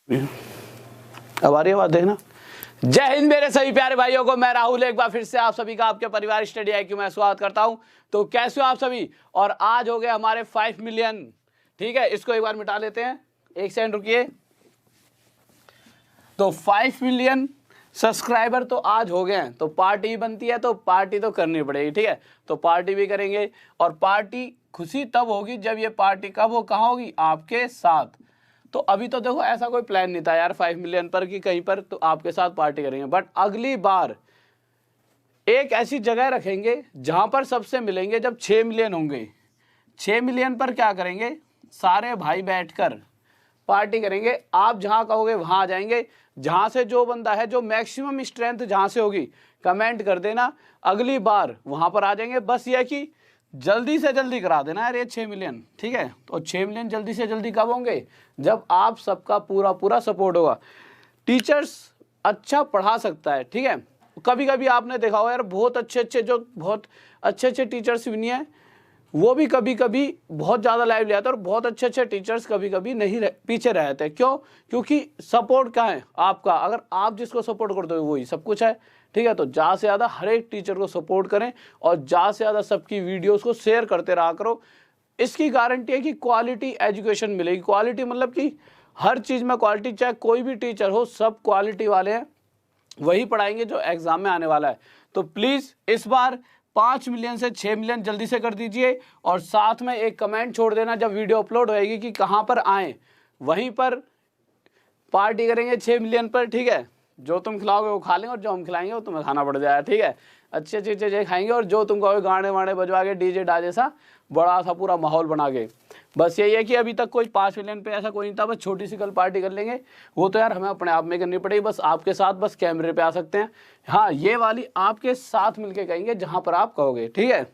अब आ रही है बात, देखना। जय हिंद मेरे सभी प्यारे भाइयों को, मैं राहुल एक बार फिर से आप सभी का आपके परिवार स्टडी IQ में स्वागत करता हूं। तो कैसे हो आप सभी? और आज हो गए हमारे 5 मिलियन। ठीक है, इसको एक बार मिटा लेते हैं, एक सेकंड रुकिए। तो 5 मिलियन सब्सक्राइबर तो आज हो गए हैं, तो पार्टी बनती है, तो पार्टी तो करनी पड़ेगी। ठीक है, तो पार्टी भी करेंगे, और पार्टी खुशी तब होगी जब ये पार्टी कब हो, कहाँ होगी? आपके साथ। तो अभी तो देखो ऐसा कोई प्लान नहीं था यार 5 मिलियन पर कि कहीं पर तो आपके साथ पार्टी करेंगे, बट अगली बार एक ऐसी जगह रखेंगे जहां पर सबसे मिलेंगे जब 6 मिलियन होंगे। 6 मिलियन पर क्या करेंगे? सारे भाई बैठकर पार्टी करेंगे। आप जहां कहोगे वहां आ जाएंगे, जहां से जो बंदा है, जो मैक्सिमम स्ट्रेंथ जहां से होगी, कमेंट कर देना, अगली बार वहां पर आ जाएंगे। बस ये कि जल्दी से जल्दी करा देना यार ये 6 मिलियन। ठीक है, तो 6 मिलियन जल्दी से जल्दी कब होंगे? जब आप सबका पूरा पूरा सपोर्ट होगा। टीचर्स अच्छा पढ़ा सकता है, ठीक है। कभी कभी आपने देखा हो यार, बहुत अच्छे टीचर्स भी नहीं है, वो भी कभी कभी बहुत ज़्यादा लाइव ले आते हैं, और बहुत अच्छे टीचर्स कभी कभी नहीं पीछे रहते हैं। क्यों? क्योंकि सपोर्ट कहाँ है? आपका। अगर आप जिसको सपोर्ट करते हो वही सब कुछ है। ठीक है, तो ज़्यादा से ज़्यादा हर एक टीचर को सपोर्ट करें, और ज़्यादा से ज़्यादा सबकी वीडियोस को शेयर करते रहा करो। इसकी गारंटी है कि क्वालिटी एजुकेशन मिलेगी। क्वालिटी मतलब कि हर चीज़ में क्वालिटी, चाहे कोई भी टीचर हो, सब क्वालिटी वाले हैं, वही पढ़ाएंगे जो एग्जाम में आने वाला है। तो प्लीज़ इस बार 5 मिलियन से 6 मिलियन जल्दी से कर दीजिए, और साथ में एक कमेंट छोड़ देना जब वीडियो अपलोड होएगी कि कहाँ पर आएँ, वहीं पर पार्टी करेंगे 6 मिलियन पर। ठीक है, जो तुम खिलाओगे वो खा लेंगे, और जो हम खिलाएंगे वो तुम्हें खाना पड़ जाएगा। ठीक है, अच्छी चीज़ें खाएंगे, और जो तुम कहोगे गाने वाने बजवा के डीजे डाजे सा बड़ा सा पूरा माहौल बना के। बस यही है कि अभी तक कोई 5 मिलियन पे ऐसा कोई नहीं था, बस छोटी सी कल पार्टी कर लेंगे। वो तो यार हमें अपने आप में करनी पड़ेगी, बस आपके साथ बस कैमरे पे आ सकते हैं। हाँ, ये वाली आपके साथ मिलके कहेंगे जहाँ पर आप कहोगे। ठीक है,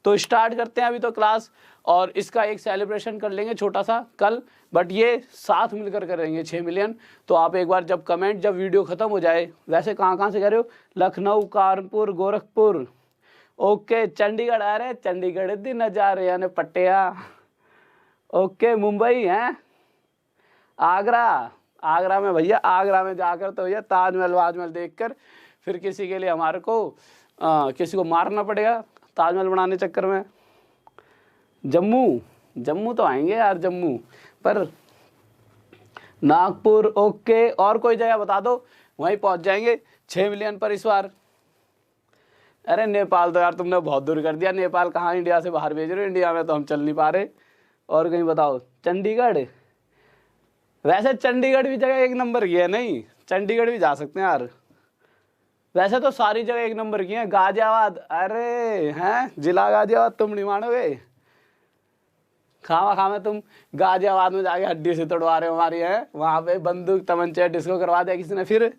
तो स्टार्ट करते हैं अभी तो क्लास, और इसका एक सेलिब्रेशन कर लेंगे छोटा सा कल, बट ये साथ मिलकर करेंगे 6 मिलियन। तो आप एक बार जब वीडियो ख़त्म हो जाए, वैसे कहाँ से कह रहे हो? लखनऊ, कानपुर, गोरखपुर, ओके, चंडीगढ़ आ रहे, चंडीगढ़ दिन नज़ारे यानी पटिया, ओके, मुंबई है, आगरा में भैया, आगरा में जाकर तो भैया ताजमहल देखकर फिर किसी के लिए हमारे को किसी को मारना पड़ेगा ताजमहल बनाने चक्कर में। जम्मू तो आएंगे यार, जम्मू पर, नागपुर, ओके, और कोई जगह बता दो, वहीं पहुंच जाएंगे 6 मिलियन पर इस बार। अरे नेपाल तो यार तुमने बहुत दूर कर दिया। नेपाल कहाँ, इंडिया से बाहर भेज रहे हो, इंडिया में तो हम चल नहीं पा रहे। और कहीं बताओ। चंडीगढ़, वैसे चंडीगढ़ भी जगह एक नंबर की है, नहीं चंडीगढ़ भी जा सकते हैं यार। वैसे तो सारी जगह एक नंबर की है। गाजियाबाद, अरे हैं, जिला गाजियाबाद, तुम नहीं मानोगे, खामा तुम गाजियाबाद में जाके हड्डी से तोड़वा रहे हो हमारी है, वहाँ पे बंदूक तमंचे डिस्को करवा दिया किसी ने। फिर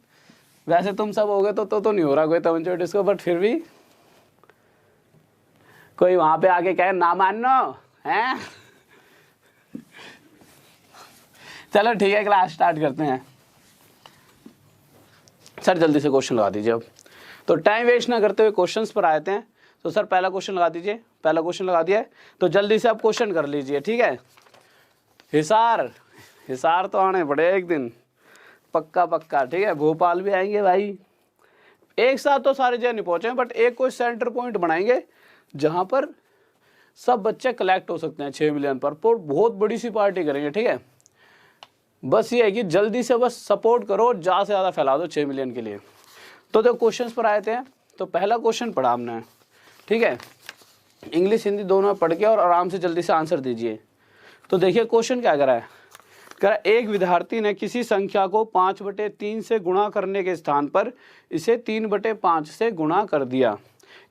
वैसे तुम सब हो गए तो नहीं हो रहा कोई तमंचे डिस्को, बट फिर भी कोई वहाँ पे आके कहे ना मानो हैं। चलो ठीक है, क्लास स्टार्ट करते हैं। सर जल्दी से क्वेश्चन लगा दीजिए अब, तो टाइम वेस्ट ना करते हुए क्वेश्चंस पर आते हैं। तो सर पहला क्वेश्चन लगा दीजिए। पहला क्वेश्चन लगा दिया है, तो जल्दी से आप क्वेश्चन कर लीजिए। ठीक है, हिसार तो आने पड़े एक दिन, पक्का। ठीक है, भोपाल भी आएंगे भाई। एक साथ तो सारे जगह नहीं पहुंचे, बट एक कोई सेंटर पॉइंट बनाएंगे जहां पर सब बच्चे कलेक्ट हो सकते हैं 6 मिलियन पर। बहुत बड़ी सी पार्टी करेंगे। ठीक है, बस ये है कि जल्दी से बस सपोर्ट करो, ज़्यादा से ज़्यादा फैला दो 6 मिलियन के लिए। तो जो क्वेश्चंस पर आए थे, तो पहला क्वेश्चन पढ़ा हमने। ठीक है, इंग्लिश हिंदी दोनों पढ़ के और आराम से जल्दी से आंसर दीजिए। तो देखिए क्वेश्चन क्या करा है, एक विद्यार्थी ने किसी संख्या को 5/3 से गुणा करने के स्थान पर इसे 3/5 से गुणा कर दिया।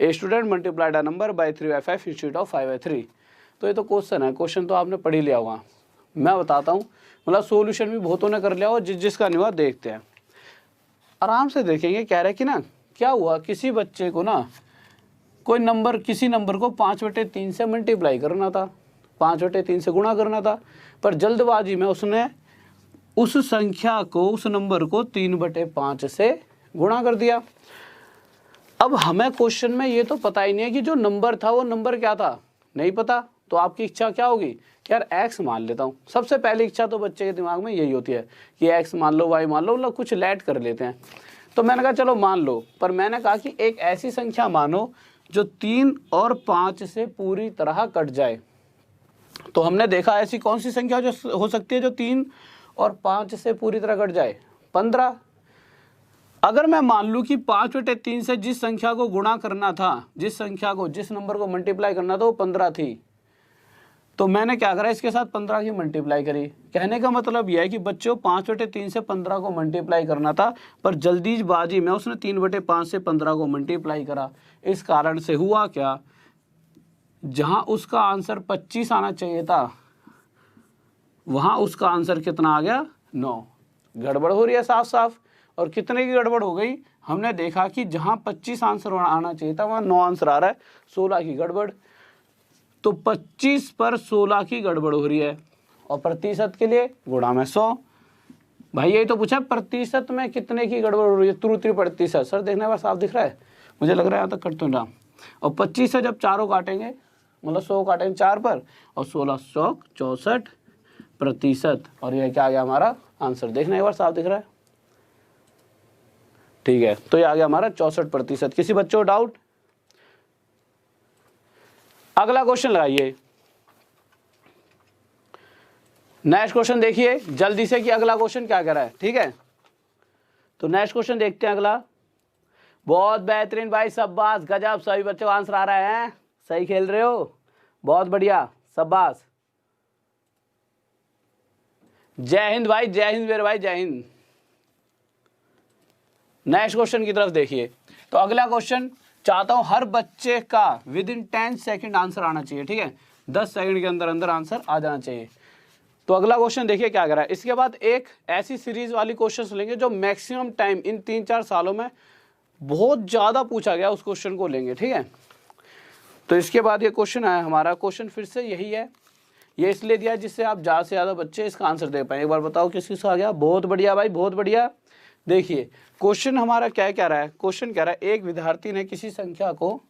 A student multiplied a number by 3/5 instead of 5/3। तो ये तो क्वेश्चन है, क्वेश्चन तो आपने पढ़ ही लिया होगा। मैं बताता हूँ, मतलब सोल्यूशन भी बहुतों ने कर लिया हो, जिसका नहीं हुआ देखते हैं, आराम से देखेंगे। कह रहे कि ना, क्या हुआ, किसी बच्चे को ना किसी नंबर को 5/3 से मल्टीप्लाई करना था, 5/3 से गुणा करना था, पर जल्दबाजी में उसने उस संख्या को, उस नंबर को 3/5 से गुणा कर दिया। अब हमें क्वेश्चन में ये तो पता ही नहीं है कि जो नंबर था वो नंबर क्या था, नहीं पता। तो आपकी इच्छा क्या होगी कि यार x मान लेता हूँ। सबसे पहली इच्छा तो बच्चे के दिमाग में यही होती है कि x मान लो, y मान लो, मतलब कुछ लेट कर लेते हैं। तो मैंने कहा चलो मान लो, पर मैंने कहा कि एक ऐसी संख्या मानो जो 3 और 5 से पूरी तरह कट जाए। तो हमने देखा ऐसी कौन सी संख्या जो हो सकती है जो 3 और 5 से पूरी तरह कट जाए, 15। अगर मैं मान लूँ कि 5/3 से जिस संख्या को गुणा करना था, जिस नंबर को मल्टीप्लाई करना था वो 15 थी, तो मैंने क्या करा, इसके साथ 15 की मल्टीप्लाई करी। कहने का मतलब यह है कि बच्चों 5/3 से 15 को मल्टीप्लाई करना था, पर जल्दीबाजी में उसने 3/5 से 15 को मल्टीप्लाई करा। इस कारण से हुआ क्या, जहां उसका आंसर 25 आना चाहिए था वहां उसका आंसर कितना आ गया, 9। गड़बड़ हो रही है साफ साफ। और कितने की गड़बड़ हो गई, हमने देखा कि जहां 25 आंसर आना चाहिए था वहां 9 आंसर आ रहा है, 16 की गड़बड़। तो 25 पर 16 की गड़बड़ हो रही है। और प्रतिशत के लिए गुणा में 100। भाई यही तो पूछा, प्रतिशत में कितने की गड़बड़ हो रही है, त्रुटि प्रतिशत। सर देखने पर साफ दिख रहा है, मुझे लग रहा है यहाँ तक कट तो ना। और 25 से जब चारों काटेंगे, मतलब 100 काटेंगे 4 पर, और 16 चौक 64%। और यह क्या आ गया हमारा आंसर, देखने एक बार साफ दिख रहा है, ठीक है। तो ये आ गया हमारा 64%। किसी बच्चों को डाउट? अगला क्वेश्चन लगाइए, नेक्स्ट क्वेश्चन देखिए जल्दी से कि अगला क्वेश्चन क्या कह रहा है, ठीक है। तो नेक्स्ट क्वेश्चन देखते हैं अगला। बहुत बेहतरीन भाई, शाबाश, गजब, सभी बच्चों का आंसर आ रहा है, सही खेल रहे हो, बहुत बढ़िया, शाबाश। जय हिंद भाई, जय हिंद मेरे भाई, जय हिंद। नेक्स्ट क्वेश्चन की तरफ देखिए। तो अगला क्वेश्चन चाहता हूं हर बच्चे का विदिन 10 सेकंड आंसर आना चाहिए, ठीक है, 10 सेकंड के अंदर अंदर आंसर आ जाना चाहिए। तो अगला क्वेश्चन देखिए क्या कर रहा है। इसके बाद एक ऐसी सीरीज वाली क्वेश्चंस लेंगे जो मैक्सिमम टाइम इन 3-4 सालों में बहुत ज़्यादा पूछा गया, उस क्वेश्चन को लेंगे, ठीक है। तो इसके बाद ये क्वेश्चन आया हमारा, क्वेश्चन फिर से यही है, ये इसलिए दिया जिससे आप ज़्यादा से ज़्यादा बच्चे इसका आंसर दे पाए। एक बार बताओ किस किसका आ गया, बहुत बढ़िया भाई, बहुत बढ़िया। देखिए क्वेश्चन हमारा क्या कह रहा है, क्वेश्चन कह रहा है एक विद्यार्थी ने किसी संख्या को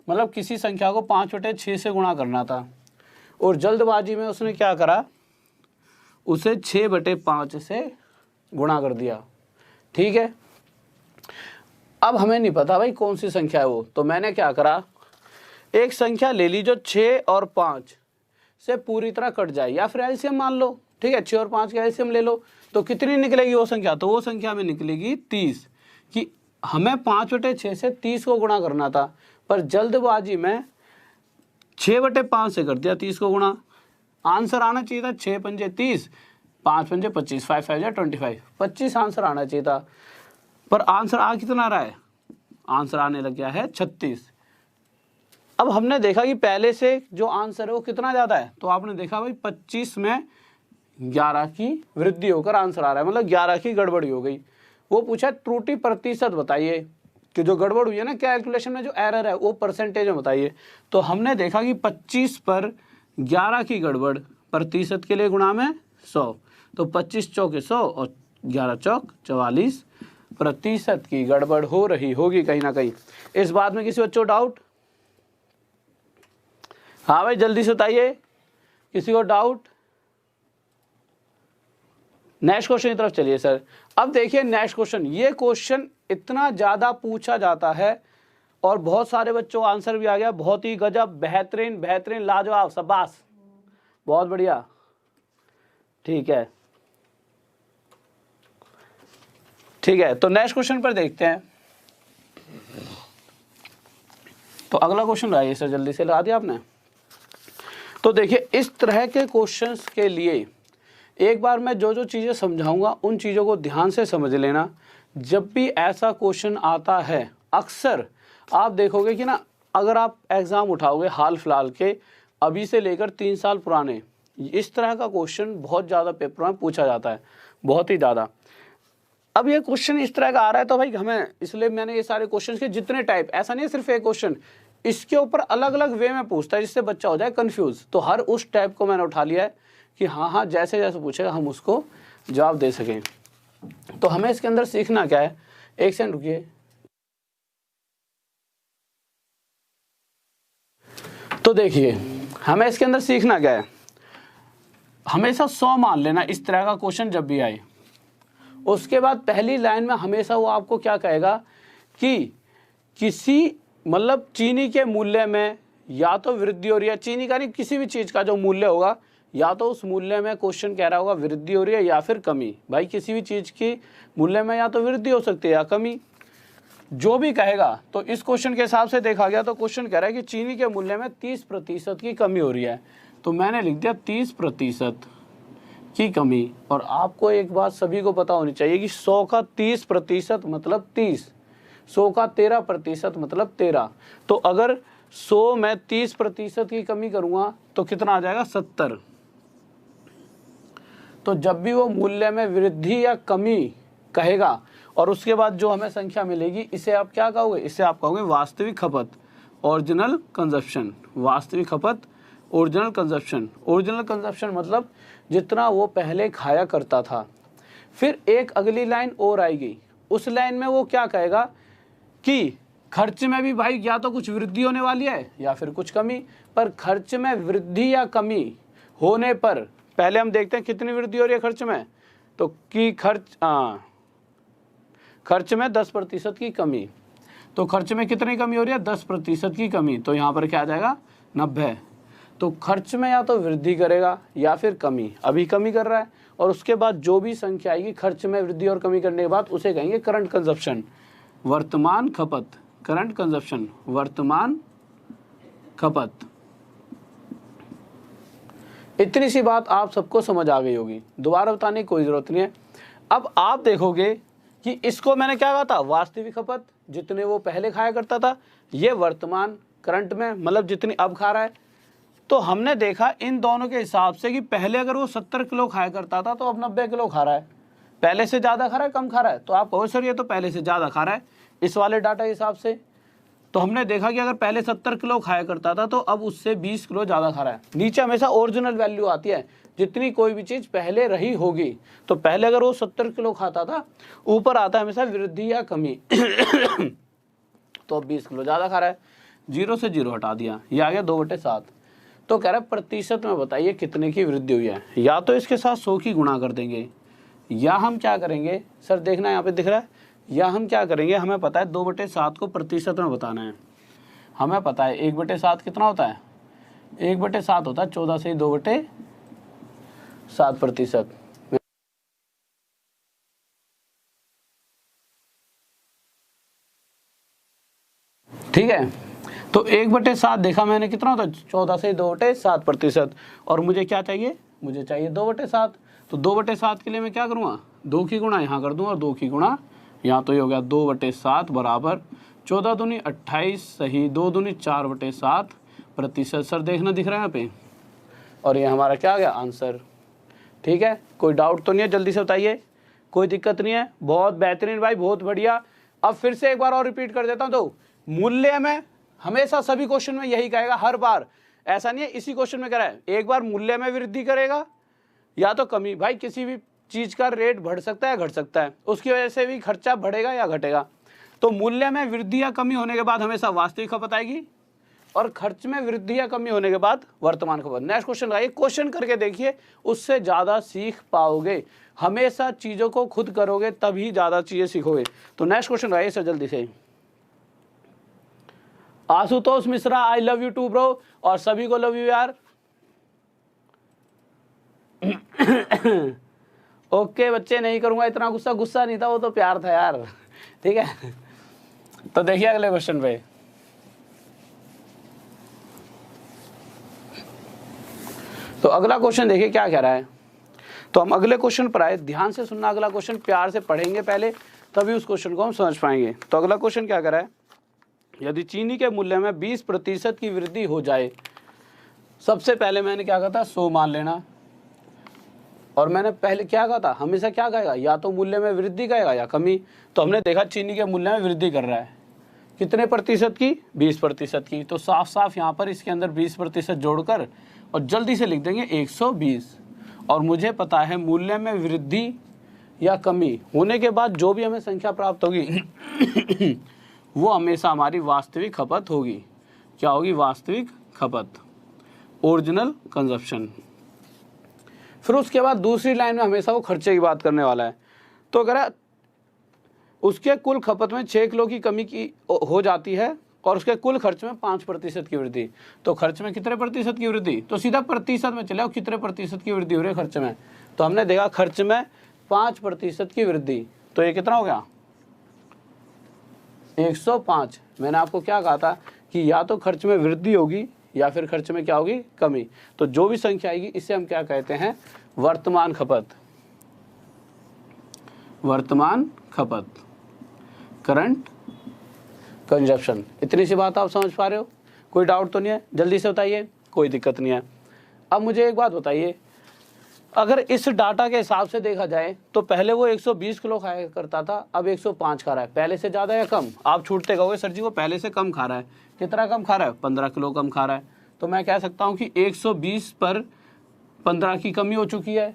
5/6 से गुणा करना था, और जल्दबाजी में उसने क्या करा, उसे 6/5 से गुणा कर दिया, ठीक है। अब हमें नहीं पता भाई कौन सी संख्या है वो, तो मैंने क्या करा, एक संख्या ले ली जो 6 और 5 से पूरी तरह कट जाए, या फिर एलसीएम मान लो, ठीक है, 6 और 5 का एलसीएम ले लो। तो कितनी निकलेगी वो संख्या, तो वो संख्या में निकलेगी 30, कि हमें 5/6 से 30 को गुणा करना था, पर जल्दबाजी में 6/5 से कर दिया 30 को गुणा। आंसर आना चाहिए था 6 पंजे 30, 5 पंजे 25, 5 5 25, 25 आंसर आना चाहिए था, पर आंसर आ कितना रहा है, आंसर आने लग गया है 36। अब हमने देखा कि पहले से जो आंसर है वो कितना ज़्यादा है, तो आपने देखा भाई 25 में 11 की वृद्धि होकर आंसर आ रहा है, मतलब 11 की गड़बड़ी हो गई। वो पूछा त्रुटि प्रतिशत बताइए, कि जो गड़बड़ हुई है ना कैलकुलेशन में, जो एरर है वो परसेंटेज में बताइए। तो हमने देखा कि 25 पर 11 की गड़बड़ प्रतिशत के लिए गुणा में 100, तो 25 चौके 100 और 11 चौक 44% की गड़बड़ हो रही होगी कहीं ना कहीं। इस बात में किसी बच्चों को डाउट? हाँ भाई जल्दी से बताइए, किसी को डाउट? नेक्स्ट क्वेश्चन की तरफ चलिए सर। अब देखिए नेक्स्ट क्वेश्चन, ये क्वेश्चन इतना ज़्यादा पूछा जाता है और बहुत सारे बच्चों का आंसर भी आ गया, बहुत ही गजब, बेहतरीन बेहतरीन, लाजवाब, शाबाश, बहुत बढ़िया, ठीक है, ठीक है। तो नेक्स्ट क्वेश्चन पर देखते हैं। तो अगला क्वेश्चन लाइए सर, जल्दी से लगा दिया आपने। तो देखिए इस तरह के क्वेश्चंस के लिए एक बार मैं जो जो चीज़ें समझाऊंगा उन चीज़ों को ध्यान से समझ लेना। जब भी ऐसा क्वेश्चन आता है, अक्सर आप देखोगे कि ना, अगर आप एग्ज़ाम उठाओगे हाल फिलहाल के, अभी से लेकर 3 साल पुराने, इस तरह का क्वेश्चन बहुत ज़्यादा पेपर में पूछा जाता है, बहुत ही ज़्यादा। अब ये क्वेश्चन इस तरह का आ रहा है तो भाई हमें, इसलिए मैंने ये सारे क्वेश्चन के जितने टाइप, ऐसा नहीं है सिर्फ एक क्वेश्चन, इसके ऊपर अलग अलग वे में पूछता है जिससे बच्चा हो जाए कंफ्यूज। तो हर उस टाइप को मैंने उठा लिया है कि हाँ हाँ जैसे जैसे पूछेगा हम उसको जवाब दे सकें। तो हमें इसके अंदर सीखना क्या है, एक सेकंड रुकिए। तो देखिए हमें इसके अंदर सीखना क्या है, हमेशा 100 मान लेना इस तरह का क्वेश्चन जब भी आए। उसके बाद पहली लाइन में हमेशा वो आपको क्या कहेगा कि किसी मतलब चीनी के मूल्य में या तो वृद्धि हो रही है, चीनी का नहीं किसी भी चीज़ का जो मूल्य होगा, या तो उस मूल्य में क्वेश्चन कह रहा होगा वृद्धि हो रही है या फिर कमी। भाई किसी भी चीज़ की मूल्य में या तो वृद्धि हो सकती है या कमी, जो भी कहेगा। तो इस क्वेश्चन के हिसाब से देखा गया तो क्वेश्चन कह रहा है कि चीनी के मूल्य में 30% की कमी हो रही है, तो मैंने लिख दिया 30% की कमी। और आपको एक बात सभी को पता होनी चाहिए कि 100 का 30% मतलब 30, 100 का 13% मतलब 13। तो अगर 100 में 30% की कमी करूँगा तो कितना आ जाएगा 70। तो जब भी वो मूल्य में वृद्धि या कमी कहेगा और उसके बाद जो हमें संख्या मिलेगी, इसे आप क्या कहोगे, इसे आप कहोगे वास्तविक खपत, ओरिजिनल कंजप्शन। वास्तविक खपत, ओरिजिनल कंजप्शन। ओरिजिनल कंजप्शन मतलब जितना वो पहले खाया करता था। फिर एक अगली लाइन और आएगी, उस लाइन में वो क्या कहेगा कि खर्च में भी भाई या तो कुछ वृद्धि होने वाली है या फिर कुछ कमी। पर खर्च में वृद्धि या कमी होने पर पहले हम देखते हैं कितनी वृद्धि हो रही है खर्च में, तो कि खर्च में 10% की कमी। तो खर्च में कितनी कमी हो रही है, 10% की कमी। तो यहाँ पर क्या आ जाएगा 90। तो खर्च में या तो वृद्धि करेगा या फिर कमी, अभी कमी कर रहा है। और उसके बाद जो भी संख्या आएगी खर्च में वृद्धि और कमी करने के बाद उसे कहेंगे करंट कंजप्शन, वर्तमान खपत। करंट कंजप्शन, वर्तमान खपत। इतनी सी बात आप सबको समझ आ गई होगी, दोबारा बताने की कोई ज़रूरत नहीं है। अब आप देखोगे कि इसको मैंने क्या कहा था, वास्तविक खपत जितने वो पहले खाया करता था, ये वर्तमान करंट में मतलब जितनी अब खा रहा है। तो हमने देखा इन दोनों के हिसाब से कि पहले अगर वो 70 किलो खाया करता था तो अब 90 किलो खा रहा है। पहले से ज़्यादा खा रहा है कम खा रहा है, तो आप कहो सर ये तो पहले से ज़्यादा खा रहा है इस वाले डाटा के हिसाब से। तो हमने देखा कि अगर पहले 70 किलो खाया करता था तो अब उससे 20 किलो ज़्यादा खा रहा है। नीचे हमेशा ओरिजिनल वैल्यू आती है, जितनी कोई भी चीज़ पहले रही होगी। तो पहले अगर वो 70 किलो खाता था, ऊपर आता है हमेशा वृद्धि या कमी तो अब 20 किलो ज़्यादा खा रहा है। 0 से 0 हटा दिया, ये आ गया 2/7। तो कह रहा है प्रतिशत में बताइए कितने की वृद्धि हुई है। या तो इसके साथ 100 की गुणा कर देंगे, या हम क्या करेंगे सर, देखना यहाँ पे दिख रहा है, या हम क्या करेंगे, हमें पता है 2/7 को प्रतिशत में बताना है। हमें पता है 1/7 कितना होता है, 1/7 होता है 14 से 2/7%। ठीक है, तो 1/7 देखा मैंने कितना होता है, 14 से 2/7%। और मुझे क्या चाहिए, मुझे चाहिए 2/7। तो 2/7 के लिए मैं क्या करूँगा, 2 की गुणा यहाँ कर दूँ और 2 की गुणा यहाँ। तो ये हो गया 2/7 बराबर 14 दूनी 28 सही 2 दूनी 4/7%। सर देखना दिख रहा है यहाँ पे, और ये हमारा क्या आ गया आंसर। ठीक है, कोई डाउट तो नहीं है, जल्दी से बताइए, कोई दिक्कत नहीं है। बहुत बेहतरीन भाई, बहुत बढ़िया। अब फिर से एक बार और रिपीट कर देता हूँ। तो मूल्य में हमेशा सभी क्वेश्चन में यही कहेगा, हर बार ऐसा नहीं है इसी क्वेश्चन में कह रहा है, एक बार मूल्य में वृद्धि करेगा या तो कमी। भाई किसी भी चीज़ का रेट बढ़ सकता है घट सकता है, उसकी वजह से भी खर्चा बढ़ेगा या घटेगा। तो मूल्य में वृद्धि या कमी होने के बाद हमेशा वास्तविक खपत आएगी, और खर्च में वृद्धि या कमी होने के बाद वर्तमान खपत। नेक्स्ट क्वेश्चन आइए, क्वेश्चन करके देखिए, उससे ज़्यादा सीख पाओगे। हमेशा चीज़ों को खुद करोगे तभी ज़्यादा चीज़ें सीखोगे। तो नेक्स्ट क्वेश्चन आइए सर जल्दी से। Ashutosh Mishra, I love you too bro, और सभी को लव यू यार। ओके बच्चे, नहीं करूंगा इतना गुस्सा, गुस्सा नहीं था वो तो प्यार था यार। ठीक है, तो देखिए अगले क्वेश्चन पे। तो अगला क्वेश्चन देखिए क्या कह रहा है। तो हम अगले क्वेश्चन पर आए, ध्यान से सुनना, अगला क्वेश्चन प्यार से पढ़ेंगे पहले, तभी उस क्वेश्चन को हम समझ पाएंगे। तो अगला क्वेश्चन क्या कह रहा है, यदि चीनी के मूल्य में 20% की वृद्धि हो जाए। सबसे पहले मैंने क्या कहा था, 100 मान लेना। और मैंने पहले क्या कहा था, हमेशा क्या कहेगा, या तो मूल्य में वृद्धि कहेगा या कमी। तो हमने देखा चीनी के मूल्य में वृद्धि कर रहा है, कितने प्रतिशत की, 20% की। तो साफ साफ यहाँ पर इसके अंदर 20% जोड़कर और जल्दी से लिख देंगे 120। और मुझे पता है मूल्य में वृद्धि या कमी होने के बाद जो भी हमें संख्या प्राप्त होगी वो हमेशा हमारी वास्तविक खपत होगी। क्या होगी, वास्तविक खपत। Original consumption. फिर उसके बाद दूसरी लाइन में हमेशा वो खर्चे की बात करने वाला है। तो अगर उसके कुल खपत में 6 किलो की कमी की हो जाती है और उसके कुल खर्च में 5% की वृद्धि, तो खर्च में कितने प्रतिशत की वृद्धि, तो सीधा प्रतिशत में चले आओ, कितने प्रतिशत की वृद्धि हो रही है खर्च में, तो हमने देखा खर्च में 5% की वृद्धि, तो ये कितना हो गया 105। मैंने आपको क्या कहा था कि या तो खर्च में वृद्धि होगी या फिर खर्च में क्या होगी कमी, तो जो भी संख्या आएगी इसे हम क्या कहते हैं वर्तमान खपत, वर्तमान खपत, करंट कंजप्शन। इतनी सी बात आप समझ पा रहे हो, कोई डाउट तो नहीं है, जल्दी से बताइए, कोई दिक्कत नहीं है। अब मुझे एक बात बताइए, अगर इस डाटा के हिसाब से देखा जाए तो पहले वो 120 किलो खाया करता था, अब 105 खा रहा है, पहले से ज़्यादा या कम, आप छूटते कहोगे सर जी वो पहले से कम खा रहा है, कितना कम खा रहा है 15 किलो कम खा रहा है, तो मैं कह सकता हूँ कि 120 पर 15 की कमी हो चुकी है।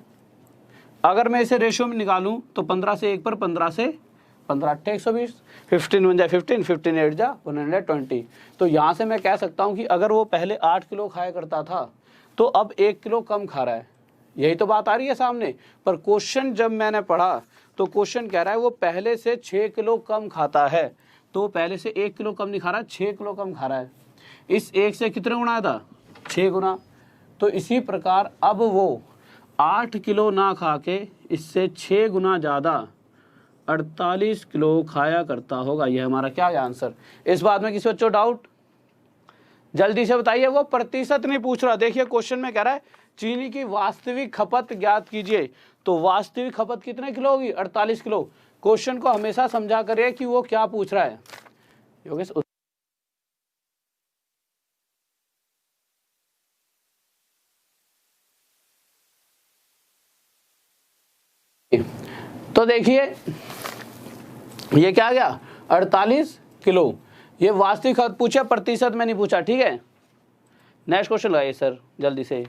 अगर मैं इसे रेशियो में निकालूं तो 15 से 1 पर 15 से 15 120, 15 बन जाए 15, 15 8 जा 120। तो यहाँ से मैं कह सकता हूँ कि अगर वो पहले 8 किलो खाया करता था तो अब 1 किलो कम खा रहा है, यही तो बात आ रही है सामने। पर क्वेश्चन जब मैंने पढ़ा तो क्वेश्चन कह रहा है वो पहले से 6 किलो कम खाता है, तो पहले से 1 किलो कम नहीं खा रहा, 6 किलो कम खा रहा है। इस 1 से कितने गुना था 6 गुना। तो इसी प्रकार अब वो 8 किलो ना खा के इससे 6 गुना ज़्यादा 48 किलो खाया करता होगा। यह हमारा क्या है आंसर। इस बात में किसी बच्चों डाउट, जल्दी से बताइए। वो प्रतिशत नहीं पूछ रहा, देखिए क्वेश्चन में कह रहा है चीनी की वास्तविक खपत ज्ञात कीजिए, तो वास्तविक खपत कितने किलो होगी 48 किलो। क्वेश्चन को हमेशा समझा करिए कि वो क्या पूछ रहा है। योगेश तो देखिए ये क्या गया 48 किलो, ये वास्तविक खपत पूछा, प्रतिशत में नहीं पूछा, ठीक है। नेक्स्ट क्वेश्चन लगाइए सर जल्दी से।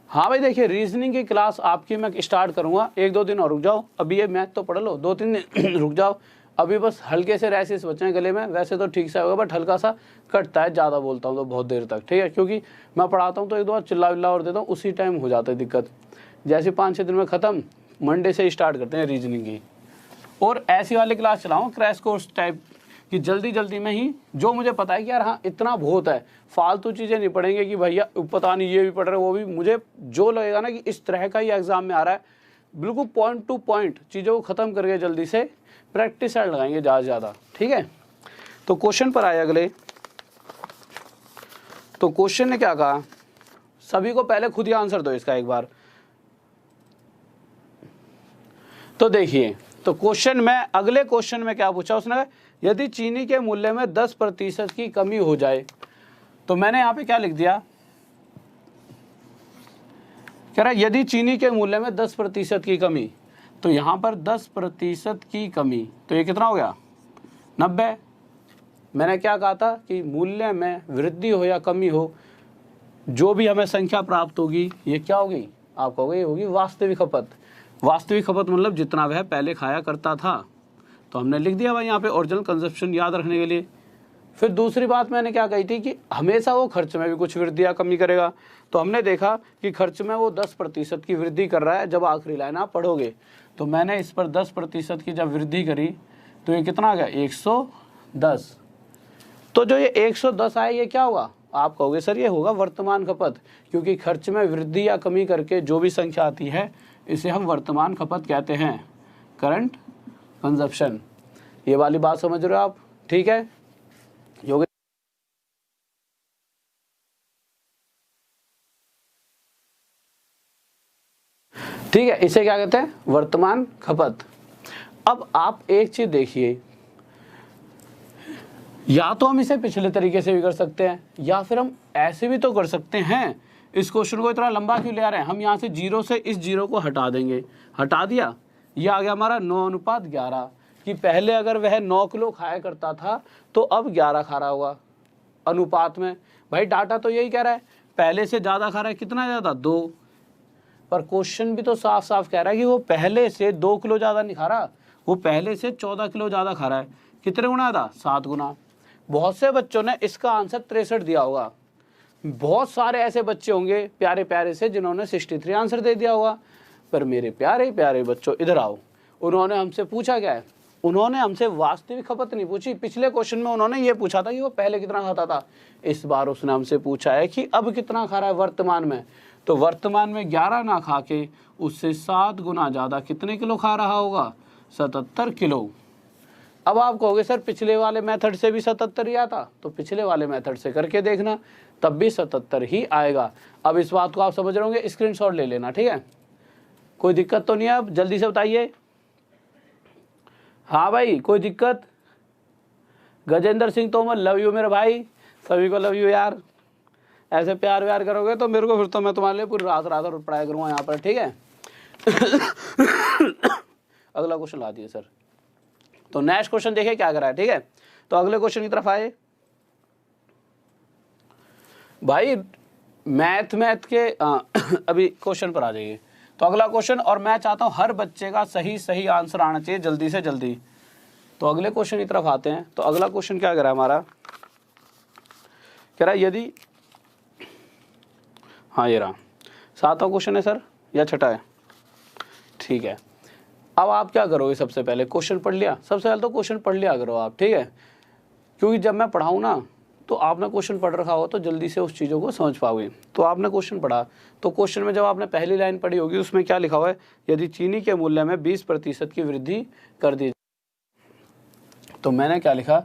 हाँ भाई देखिए रीजनिंग की क्लास आपकी मैं स्टार्ट करूंगा, 1-2 दिन और रुक जाओ, अभी ये मैथ तो पढ़ लो, 2-3 दिन रुक जाओ, अभी बस हल्के से रैसेस बचे हैं गले में, वैसे तो ठीक से होगा बट हल्का सा कटता है, ज़्यादा बोलता हूँ तो बहुत देर तक, ठीक है, क्योंकि मैं पढ़ाता हूँ तो 1-2 बार चिल्ला विल्ला और देता हूँ, उसी टाइम हो जाता है दिक्कत। जैसे 5-6 दिन में ख़त्म, मंडे से स्टार्ट करते हैं रीजनिंग की। और ऐसी वाली क्लास चलाऊँ क्रैश कोर्स टाइप कि जल्दी जल्दी में ही जो मुझे पता है कि यार हाँ इतना बहुत है, फालतू चीज़ें नहीं पढ़ेंगे कि भैया पता नहीं ये भी पढ़ रहे वो भी, मुझे जो लगेगा ना कि इस तरह का ही एग्जाम में आ रहा है, बिल्कुल पॉइंट टू पॉइंट चीज़ों को ख़त्म करके जल्दी से प्रैक्टिस साइड लगाएंगे ज़्यादा से ज़्यादा, ठीक है। तो क्वेश्चन पर आए अगले। तो क्वेश्चन ने क्या कहा, सभी को पहले खुद ही आंसर दो इसका एक बार। तो देखिए तो क्वेश्चन में अगले क्वेश्चन में क्या पूछा उसने, यदि चीनी के मूल्य में 10% की कमी हो जाए, तो मैंने यहाँ पे क्या लिख दिया, कह रहा है यदि चीनी के मूल्य में 10% की कमी, तो यहाँ पर 10% की कमी, तो ये कितना हो गया 90। मैंने क्या कहा था कि मूल्य में वृद्धि हो या कमी हो, जो भी हमें संख्या प्राप्त होगी ये क्या होगी, आप कहोगे ये होगी वास्तविक खपत। वास्तविक खपत मतलब जितना वह पहले खाया करता था, तो हमने लिख दिया भाई यहाँ पे ओरिजिनल कंजप्शन याद रखने के लिए। फिर दूसरी बात मैंने क्या कही थी कि हमेशा वो खर्च में भी कुछ वृद्धि या कमी करेगा, तो हमने देखा कि खर्च में वो 10% की वृद्धि कर रहा है। जब आखिरी लाइन आप पढ़ोगे तो मैंने इस पर 10% की जब वृद्धि करी तो ये कितना आ गया 110। तो जो ये 110 आया ये क्या होगा, आप कहोगे सर ये होगा वर्तमान खपत, क्योंकि खर्च में वृद्धि या कमी करके जो भी संख्या आती है इसे हम वर्तमान खपत कहते हैं, करंट कंजप्शन। ये वाली बात समझ रहे हो आप, ठीक है। योगेश ठीक है, इसे क्या कहते हैं वर्तमान खपत। अब आप एक चीज देखिए, या तो हम इसे पिछले तरीके से भी कर सकते हैं या फिर हम ऐसे भी तो कर सकते हैं। इस क्वेश्चन को इतना लंबा क्यों ले आ रहे हैं, हम यहाँ से 0 से इस 0 को हटा देंगे, हटा दिया, ये आ गया हमारा 9:11 कि पहले अगर वह 9 किलो खाया करता था तो अब 11 खा रहा होगा अनुपात में। भाई डाटा तो यही कह रहा है पहले से ज़्यादा खा रहा है, कितना ज़्यादा 2, पर क्वेश्चन भी तो साफ साफ कह रहा है कि वो पहले से 2 किलो ज़्यादा नहीं खा रहा, वो पहले से 14 किलो ज़्यादा खा रहा है। कितने गुना था 7 गुना। बहुत से बच्चों ने इसका आंसर 63 दिया होगा, बहुत सारे ऐसे बच्चे होंगे प्यारे प्यारे से जिन्होंने 63 आंसर दे दिया होगा। पर मेरे प्यारे प्यारे बच्चों इधर आओ, उन्होंने हमसे पूछा क्या है, उन्होंने हमसे वास्तविक खपत नहीं पूछी। पिछले क्वेश्चन में उन्होंने ये पूछा था कि वो पहले कितना खाता था, इस बार उसने हमसे पूछा है कि अब कितना खा रहा है वर्तमान में। तो वर्तमान में 11 ना खा के उससे 7 गुना ज़्यादा कितने किलो खा रहा होगा, 77 किलो। अब आप कहोगे सर पिछले वाले मेथड से भी 77 ही आता, तो पिछले वाले मेथड से करके देखना, तब भी 77 ही आएगा। अब इस बात को आप समझ रहे होंगे, स्क्रीनशॉट ले लेना, ठीक है, कोई दिक्कत तो नहीं है। अब जल्दी से बताइए, हाँ भाई कोई दिक्कत। गजेंद्र सिंह तोमर, लव यू मेरे भाई, सभी को लव यू यार। ऐसे प्यार व्यार करोगे तो मेरे को फिर तो मैं तुम्हारे लिए पूरी रात रात पढ़ाई करूँगा यहाँ पर, ठीक है। अगला क्वेश्चन ला दिए सर। तो नेक्स्ट क्वेश्चन देखिए क्या करा है, ठीक है। तो अगले क्वेश्चन की तरफ आए भाई, मैथ के अभी क्वेश्चन पर आ जाइए। तो अगला क्वेश्चन, और मैं चाहता हूं हर बच्चे का सही आंसर आना चाहिए जल्दी से जल्दी। तो अगले क्वेश्चन की तरफ आते हैं। तो अगला क्वेश्चन क्या कह रहा है हमारा, कह रहा है यदि, हाँ ये रहा 7वां क्वेश्चन है सर या छठा है, ठीक है। अब आप क्या करोगे, सबसे पहले क्वेश्चन पढ़ लिया, सबसे पहले तो क्वेश्चन पढ़ लिया करो आप, ठीक है, क्योंकि जब मैं पढ़ाऊँ ना तो आपने क्वेश्चन पढ़ रखा हो तो जल्दी से उस चीज़ों को समझ पाओगे। तो आपने क्वेश्चन पढ़ा, तो क्वेश्चन में जब आपने पहली लाइन पढ़ी होगी उसमें क्या लिखा हुआ है, यदि चीनी के मूल्य में 20% की वृद्धि कर दी। तो मैंने क्या लिखा,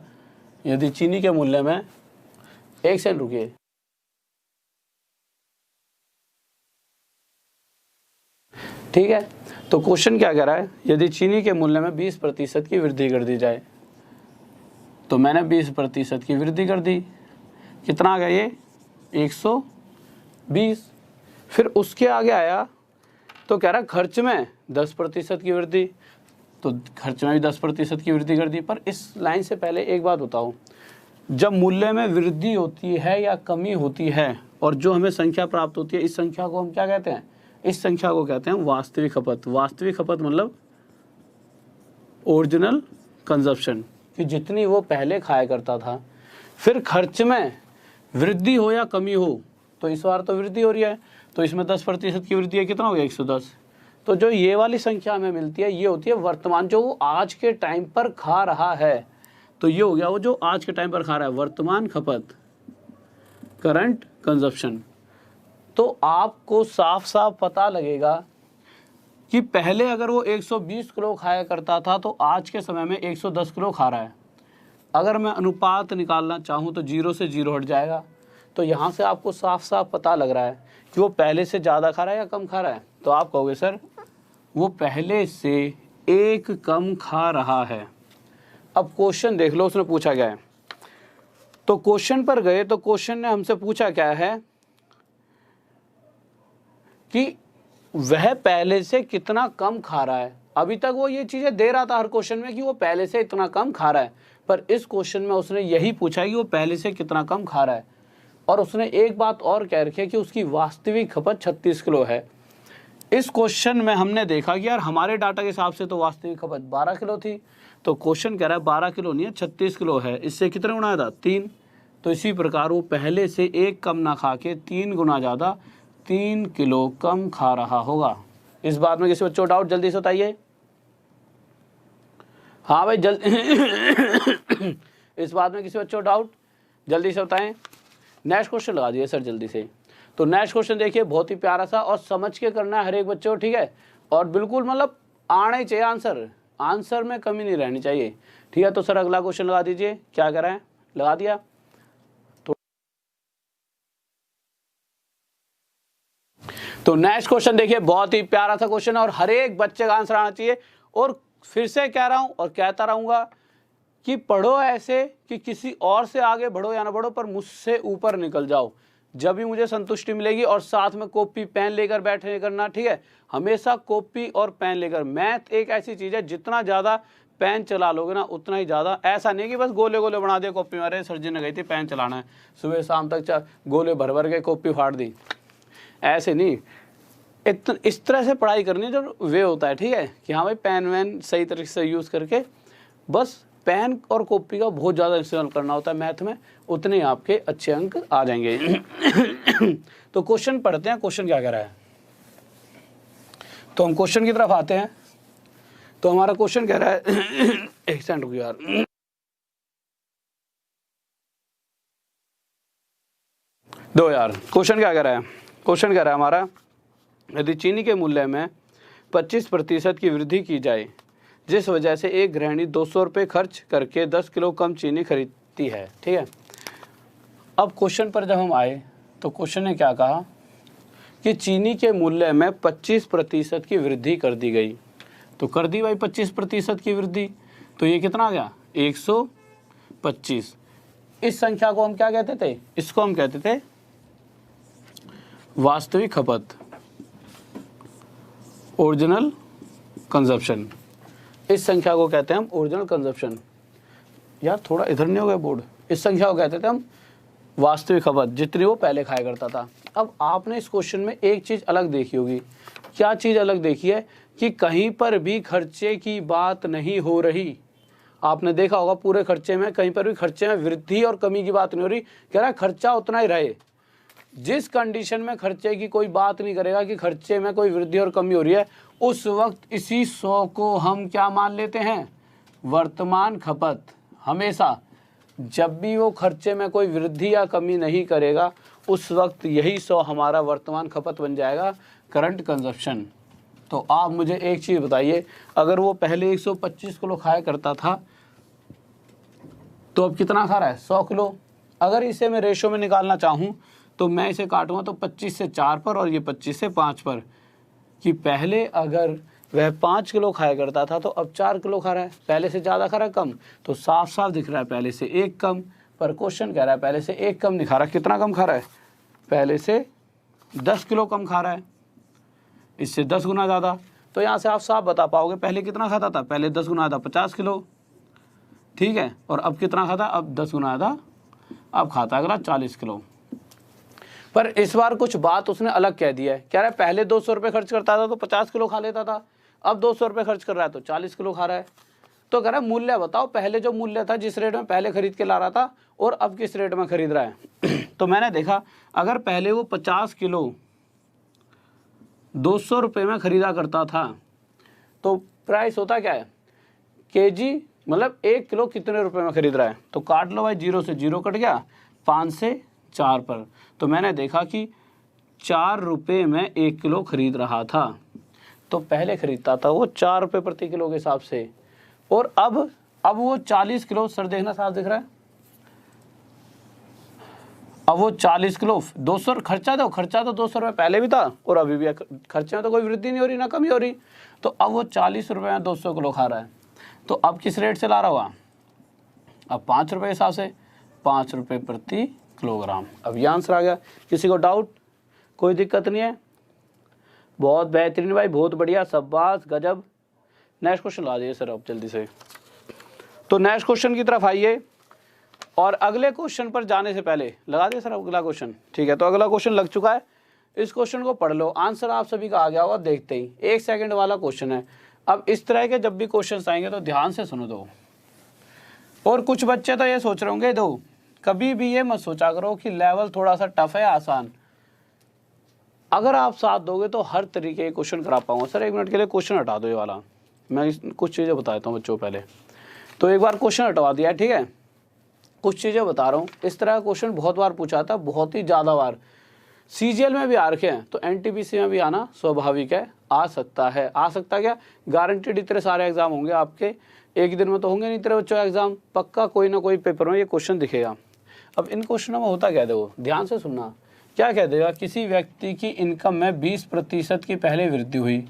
यदि चीनी के मूल्य में, एक सेकंड रुकिए, ठीक है। तो क्वेश्चन क्या कह रहा है, यदि चीनी के मूल्य में 20% की वृद्धि कर दी जाए। तो मैंने 20% की वृद्धि कर दी, कितना आ गया ये 120। फिर उसके आगे आया तो कह रहा है खर्च में 10% की वृद्धि, तो खर्च में भी 10% की वृद्धि कर दी। पर इस लाइन से पहले एक बात बताओ, जब मूल्य में वृद्धि होती है या कमी होती है और जो हमें संख्या प्राप्त होती है, इस संख्या को हम क्या कहते हैं, इस संख्या को कहते हैं वास्तविक खपत। वास्तविक खपत मतलब ओरिजिनल कंजप्शन, कि जितनी वो पहले खाया करता था। फिर खर्च में वृद्धि हो या कमी हो, तो इस बार तो वृद्धि हो रही है, तो इसमें 10% की वृद्धि है, कितना हो गया 110। तो जो ये वाली संख्या हमें मिलती है ये होती है वर्तमान, जो वो आज के टाइम पर खा रहा है। तो ये हो गया वो जो आज के टाइम पर खा रहा है, वर्तमान खपत, करंट कंजप्शन। तो आपको साफ साफ पता लगेगा कि पहले अगर वो 120 किलो खाया करता था तो आज के समय में 110 किलो खा रहा है। अगर मैं अनुपात निकालना चाहूँ तो 0 से 0 हट जाएगा। तो यहाँ से आपको साफ साफ पता लग रहा है कि वो पहले से ज़्यादा खा रहा है या कम खा रहा है। तो आप कहोगे सर वो पहले से 1 कम खा रहा है। अब क्वेश्चन देख लो उसने पूछा क्या है। तो क्वेश्चन पर गए तो क्वेश्चन ने हमसे पूछा क्या है कि वह पहले से कितना कम खा रहा है। अभी तक वो ये चीज़ें दे रहा था हर क्वेश्चन में कि वो पहले से इतना कम खा रहा है, पर इस क्वेश्चन में उसने यही पूछा कि वो पहले से कितना कम खा रहा है। और उसने एक बात और कह रखी है कि उसकी वास्तविक खपत 36 किलो है। इस क्वेश्चन में हमने देखा कि यार हमारे डाटा के हिसाब से तो वास्तविक खपत 12 किलो थी, तो क्वेश्चन कह रहा है 12 किलो नहीं है 36 किलो है। इससे कितने गुना था 3। तो इसी प्रकार वो पहले से 1 कम ना खा के 3 गुना ज़्यादा 3 किलो कम खा रहा होगा। इस बात में किसी बच्चों डाउट, जल्दी से बताइए। हाँ भाई इस बात में किसी बच्चों डाउट, जल्दी से बताएं। नेक्स्ट क्वेश्चन लगा दिए सर जल्दी से। तो नेक्स्ट क्वेश्चन देखिए, बहुत ही प्यारा सा और समझ के करना है हर एक बच्चे को, ठीक है। और बिल्कुल मतलब आना ही चाहिए आंसर में कमी नहीं रहनी चाहिए, ठीक है। तो सर अगला क्वेश्चन लगा दीजिए, क्या कर रहे हैं, लगा दिया। तो नेक्स्ट क्वेश्चन देखिए, बहुत ही प्यारा सा क्वेश्चन है और हर एक बच्चे का आंसर आना चाहिए। और फिर से कह रहा हूं और कहता रहूंगा कि पढ़ो ऐसे कि किसी और से आगे बढ़ो या ना बढ़ो, पर मुझसे ऊपर निकल जाओ, जब भी मुझे संतुष्टि मिलेगी। और साथ में कॉपी पेन लेकर बैठे करना, ठीक है। हमेशा कॉपी और पेन लेकर। मैथ एक ऐसी चीज़ है जितना ज़्यादा पेन चला लोगे ना उतना ही ज़्यादा, ऐसा नहीं कि बस गोले गोले बना दिया कॉपी में, अरे सर जी ने गई थी पेन चलाना है, सुबह शाम तक गोले भर भर के कॉपी फाड़ दी, ऐसे नहीं। इस तरह से पढ़ाई करनी है जो वे होता है, ठीक है, कि हाँ भाई पेन वैन सही तरीके से यूज़ करके बस पेन और कॉपी का बहुत ज़्यादा इस्तेमाल करना होता है मैथ में, उतने ही आपके अच्छे अंक आ जाएंगे। तो क्वेश्चन पढ़ते हैं, क्वेश्चन क्या कह रहा है। तो हम क्वेश्चन की तरफ आते हैं। तो हमारा क्वेश्चन कह रहा है एक सेकंड रुको यार, दो यार। क्वेश्चन क्या कह रहा है, क्वेश्चन कह रहा है हमारा, यदि चीनी के मूल्य में 25% की वृद्धि की जाए, जिस वजह से एक गृहिणी 200 रुपये खर्च करके 10 किलो कम चीनी खरीदती है, ठीक है। अब क्वेश्चन पर जब हम आए तो क्वेश्चन ने क्या कहा कि चीनी के मूल्य में 25% की वृद्धि कर दी गई। तो कर दी भाई 25% की वृद्धि, तो ये कितना आ गया 125। इस संख्या को हम क्या कहते थे, इसको हम कहते थे वास्तविक खपत, ओरिजिनल कंजप्शन। इस संख्या को कहते हैं हम ओरिजिनल कंजप्शन। यार थोड़ा इधर नहीं हो गया बोर्ड। इस संख्या को कहते थे हम वास्तविक खपत, जितनी वो पहले खाया करता था। अब आपने इस क्वेश्चन में एक चीज़ अलग देखी होगी। क्या चीज़ अलग देखी है कि कहीं पर भी खर्चे की बात नहीं हो रही। आपने देखा होगा पूरे खर्चे में कहीं पर भी खर्चे में वृद्धि और कमी की बात नहीं हो रही। कह रहा है खर्चा उतना ही रहे। जिस कंडीशन में खर्चे की कोई बात नहीं करेगा कि खर्चे में कोई वृद्धि और कमी हो रही है, उस वक्त इसी 100 को हम क्या मान लेते हैं, वर्तमान खपत। हमेशा जब भी वो खर्चे में कोई वृद्धि या कमी नहीं करेगा, उस वक्त यही 100 हमारा वर्तमान खपत बन जाएगा, करंट कंजप्शन। तो आप मुझे एक चीज़ बताइए, अगर वो पहले 125 किलो खाया करता था तो अब कितना खा रहा है, 100 किलो। अगर इसे मैं रेशो में निकालना चाहूँ तो मैं इसे काटूंगा तो 25 से 4 पर और ये 25 से 5 पर, कि पहले अगर वह 5 किलो खाया करता था तो अब 4 किलो खा रहा है। पहले से ज़्यादा खा रहा है, कम। तो साफ साफ दिख रहा है पहले से 1 कम। पर क्वेश्चन कह रहा है पहले से 1 कम नहीं खा रहा। कितना कम खा रहा है, पहले से 10 किलो कम खा रहा है, इससे 10 गुना ज़्यादा। तो यहाँ से आप साफ बता पाओगे पहले कितना खाता था, पहले 10 गुना ज़्यादा 50 किलो, ठीक है। और अब कितना खाता, अब 10 गुना ज़्यादा, अब खाता अगला 40 किलो। पर इस बार कुछ बात उसने अलग कह दी है। कह रहा है पहले 200 रुपये खर्च करता था तो 50 किलो खा लेता था, अब 200 रुपये खर्च कर रहा है तो 40 किलो खा रहा है। तो कह रहा है मूल्य बताओ, पहले जो मूल्य था जिस रेट में पहले खरीद के ला रहा था और अब किस रेट में खरीद रहा है। तो मैंने देखा अगर पहले वो 50 किलो 200 रुपये में खरीदा करता था तो प्राइस होता क्या है, केजी, मतलब 1 किलो कितने रुपए में खरीद रहा है। तो काट लो भाई, 0 से 0 कट गया, 5 से 4 पर। तो मैंने देखा कि 4 रुपये में 1 किलो खरीद रहा था। तो पहले खरीदता था वो 4 रुपये प्रति किलो के हिसाब से, और अब वो 40 किलो, सर देखना साफ दिख रहा है, अब वो 40 किलो 200 खर्चा तो 200 रुपये पहले भी था और अभी भी खर्चे में तो कोई वृद्धि नहीं हो रही ना कमी हो रही। तो अब वो 40 रुपये में 200 किलो खा रहा है। तो अब किस रेट से ला रहा हुआ, अब 5 रुपये के हिसाब से, 5 रुपये प्रति किलोग्राम। अब ये आंसर आ गया। किसी को डाउट, कोई दिक्कत नहीं है, बहुत बेहतरीन भाई, बहुत बढ़िया, शाबाश, गजब। नेक्स्ट क्वेश्चन ला दीजिए सर अब जल्दी से। तो नेक्स्ट क्वेश्चन की तरफ आइए, और अगले क्वेश्चन पर जाने से पहले लगा दिए सर अगला क्वेश्चन, ठीक है। तो अगला क्वेश्चन लग चुका है, इस क्वेश्चन को पढ़ लो, आंसर आप सभी का आ गया होगा देखते ही। 1 सेकंड वाला क्वेश्चन है। अब इस तरह के जब भी क्वेश्चन आएंगे तो ध्यान से सुनो दो। और कुछ बच्चे तो ये सोच रहे होंगे, दो कभी भी ये मत सोचा करो कि लेवल थोड़ा सा टफ है आसान। अगर आप साथ दोगे तो हर तरीके के क्वेश्चन करा पाऊंगा। सर 1 मिनट के लिए क्वेश्चन हटा दो ये वाला, मैं कुछ चीज़ें बता देता हूँ बच्चों को पहले। तो एक बार क्वेश्चन हटवा दिया, ठीक है, कुछ चीज़ें बता रहा हूँ। इस तरह का क्वेश्चन बहुत बार पूछा था, बहुत ही ज़्यादा बार। सीजीएल में भी आ रखे हैं, तो एनटीपीसी में भी आना स्वाभाविक है, आ सकता है। आ सकता क्या, गारंटेड इतने सारे एग्जाम होंगे आपके, एक दिन में तो होंगे नहीं इतने बच्चों एग्जाम, पक्का कोई ना कोई पेपर में ये क्वेश्चन दिखेगा। अब इन क्वेश्चनों में होता क्या, देखो ध्यान से सुनना। क्या कह देगा, किसी व्यक्ति की इनकम में 20% की पहले वृद्धि हुई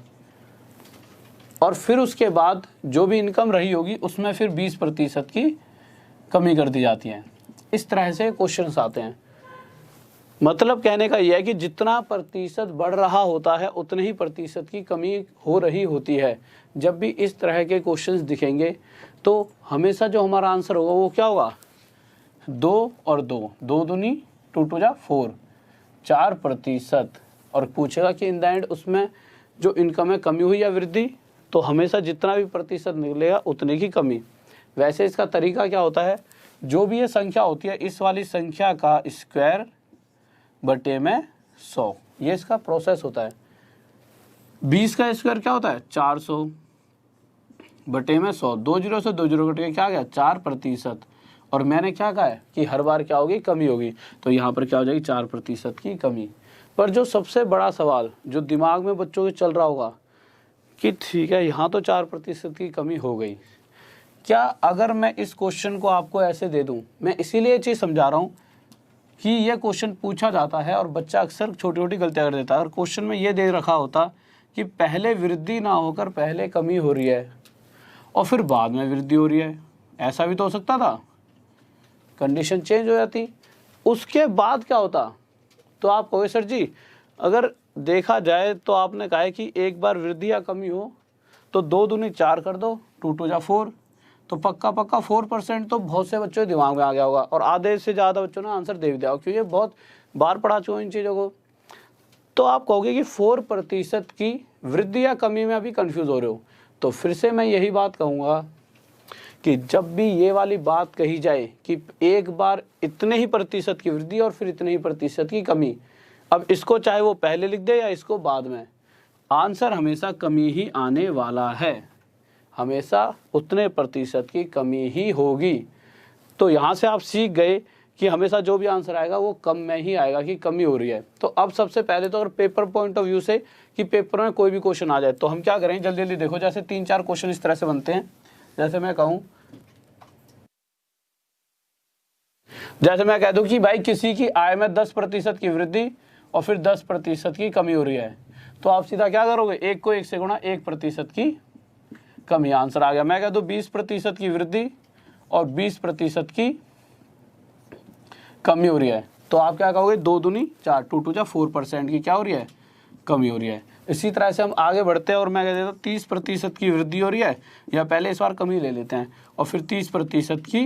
और फिर उसके बाद जो भी इनकम रही होगी उसमें फिर 20% की कमी कर दी जाती है। इस तरह से क्वेश्चंस आते हैं। मतलब कहने का यह है कि जितना प्रतिशत बढ़ रहा होता है उतने ही प्रतिशत की कमी हो रही होती है। जब भी इस तरह के क्वेश्चंस दिखेंगे तो हमेशा जो हमारा आंसर होगा वो क्या होगा, 2 और 2, 2 दूनी 2 2 जा 4, 4%। और पूछेगा कि इन द एंड उसमें जो इनकम है कमी हुई या वृद्धि, तो हमेशा जितना भी प्रतिशत निकलेगा उतने की कमी। वैसे इसका तरीका क्या होता है, जो भी ये संख्या होती है इस वाली संख्या का स्क्वायर बटे में 100, ये इसका प्रोसेस होता है। 20 का स्क्वायर क्या होता है 400 बटे में 100, 2 जीरो से 2 जीरो कट के क्या गया 4%। और मैंने क्या कहा है कि हर बार क्या होगी, कमी होगी, तो यहाँ पर क्या हो जाएगी 4% की कमी। पर जो सबसे बड़ा सवाल जो दिमाग में बच्चों के चल रहा होगा कि ठीक है यहाँ तो 4% की कमी हो गई, क्या अगर मैं इस क्वेश्चन को आपको ऐसे दे दूं, मैं इसीलिए ये चीज़ समझा रहा हूँ कि ये क्वेश्चन पूछा जाता है और बच्चा अक्सर छोटी छोटी गलतियाँ कर देता है। अगर क्वेश्चन में ये दे रखा होता कि पहले वृद्धि ना होकर पहले कमी हो रही है और फिर बाद में वृद्धि हो रही है, ऐसा भी तो हो सकता था, कंडीशन चेंज हो जाती, उसके बाद क्या होता, तो आप कहोगे सर जी अगर देखा जाए तो आपने कहा है कि एक बार वृद्धि या कमी हो तो 2 दूनी 4 कर दो, 2 2 जा 4, तो पक्का 4% तो बहुत से बच्चों के दिमाग में आ गया होगा और आधे से ज़्यादा बच्चों ने आंसर दे भी दिया होगा, क्योंकि बहुत बार पढ़ा चुका हूँ इन चीज़ों को। तो आप कहोगे कि 4% की वृद्धि या कमी में अभी कंफ्यूज हो रहे हो, तो फिर से मैं यही बात कहूँगा कि जब भी ये वाली बात कही जाए कि एक बार इतने ही प्रतिशत की वृद्धि और फिर इतने ही प्रतिशत की कमी, अब इसको चाहे वो पहले लिख दे या इसको बाद में, आंसर हमेशा कमी ही आने वाला है, हमेशा उतने प्रतिशत की कमी ही होगी। तो यहाँ से आप सीख गए कि हमेशा जो भी आंसर आएगा वो कम में ही आएगा कि कमी हो रही है। तो अब सबसे पहले तो अगर पेपर पॉइंट ऑफ व्यू से कि पेपर में कोई भी क्वेश्चन आ जाए तो हम क्या करें, जल्दी जल्दी देखो, जैसे 3-4 क्वेश्चन इस तरह से बनते हैं। जैसे मैं कह दूं कि भाई किसी की आय में 10% की वृद्धि और फिर 10% की कमी हो रही है, तो आप सीधा क्या करोगे, 1 को 1 से गुणा, 1% की कमी, आंसर आ गया। मैं कह दूं 20% की वृद्धि और 20% की कमी हो रही है, तो आप क्या कहोगे 2 दूनी 4, 2 2 जा 4% की क्या हो रही है, कमी हो रही है। इसी तरह से हम आगे बढ़ते हैं और मैं कह देता हूँ 30% की वृद्धि हो रही है, या पहले इस बार कमी ले लेते हैं और फिर 30% की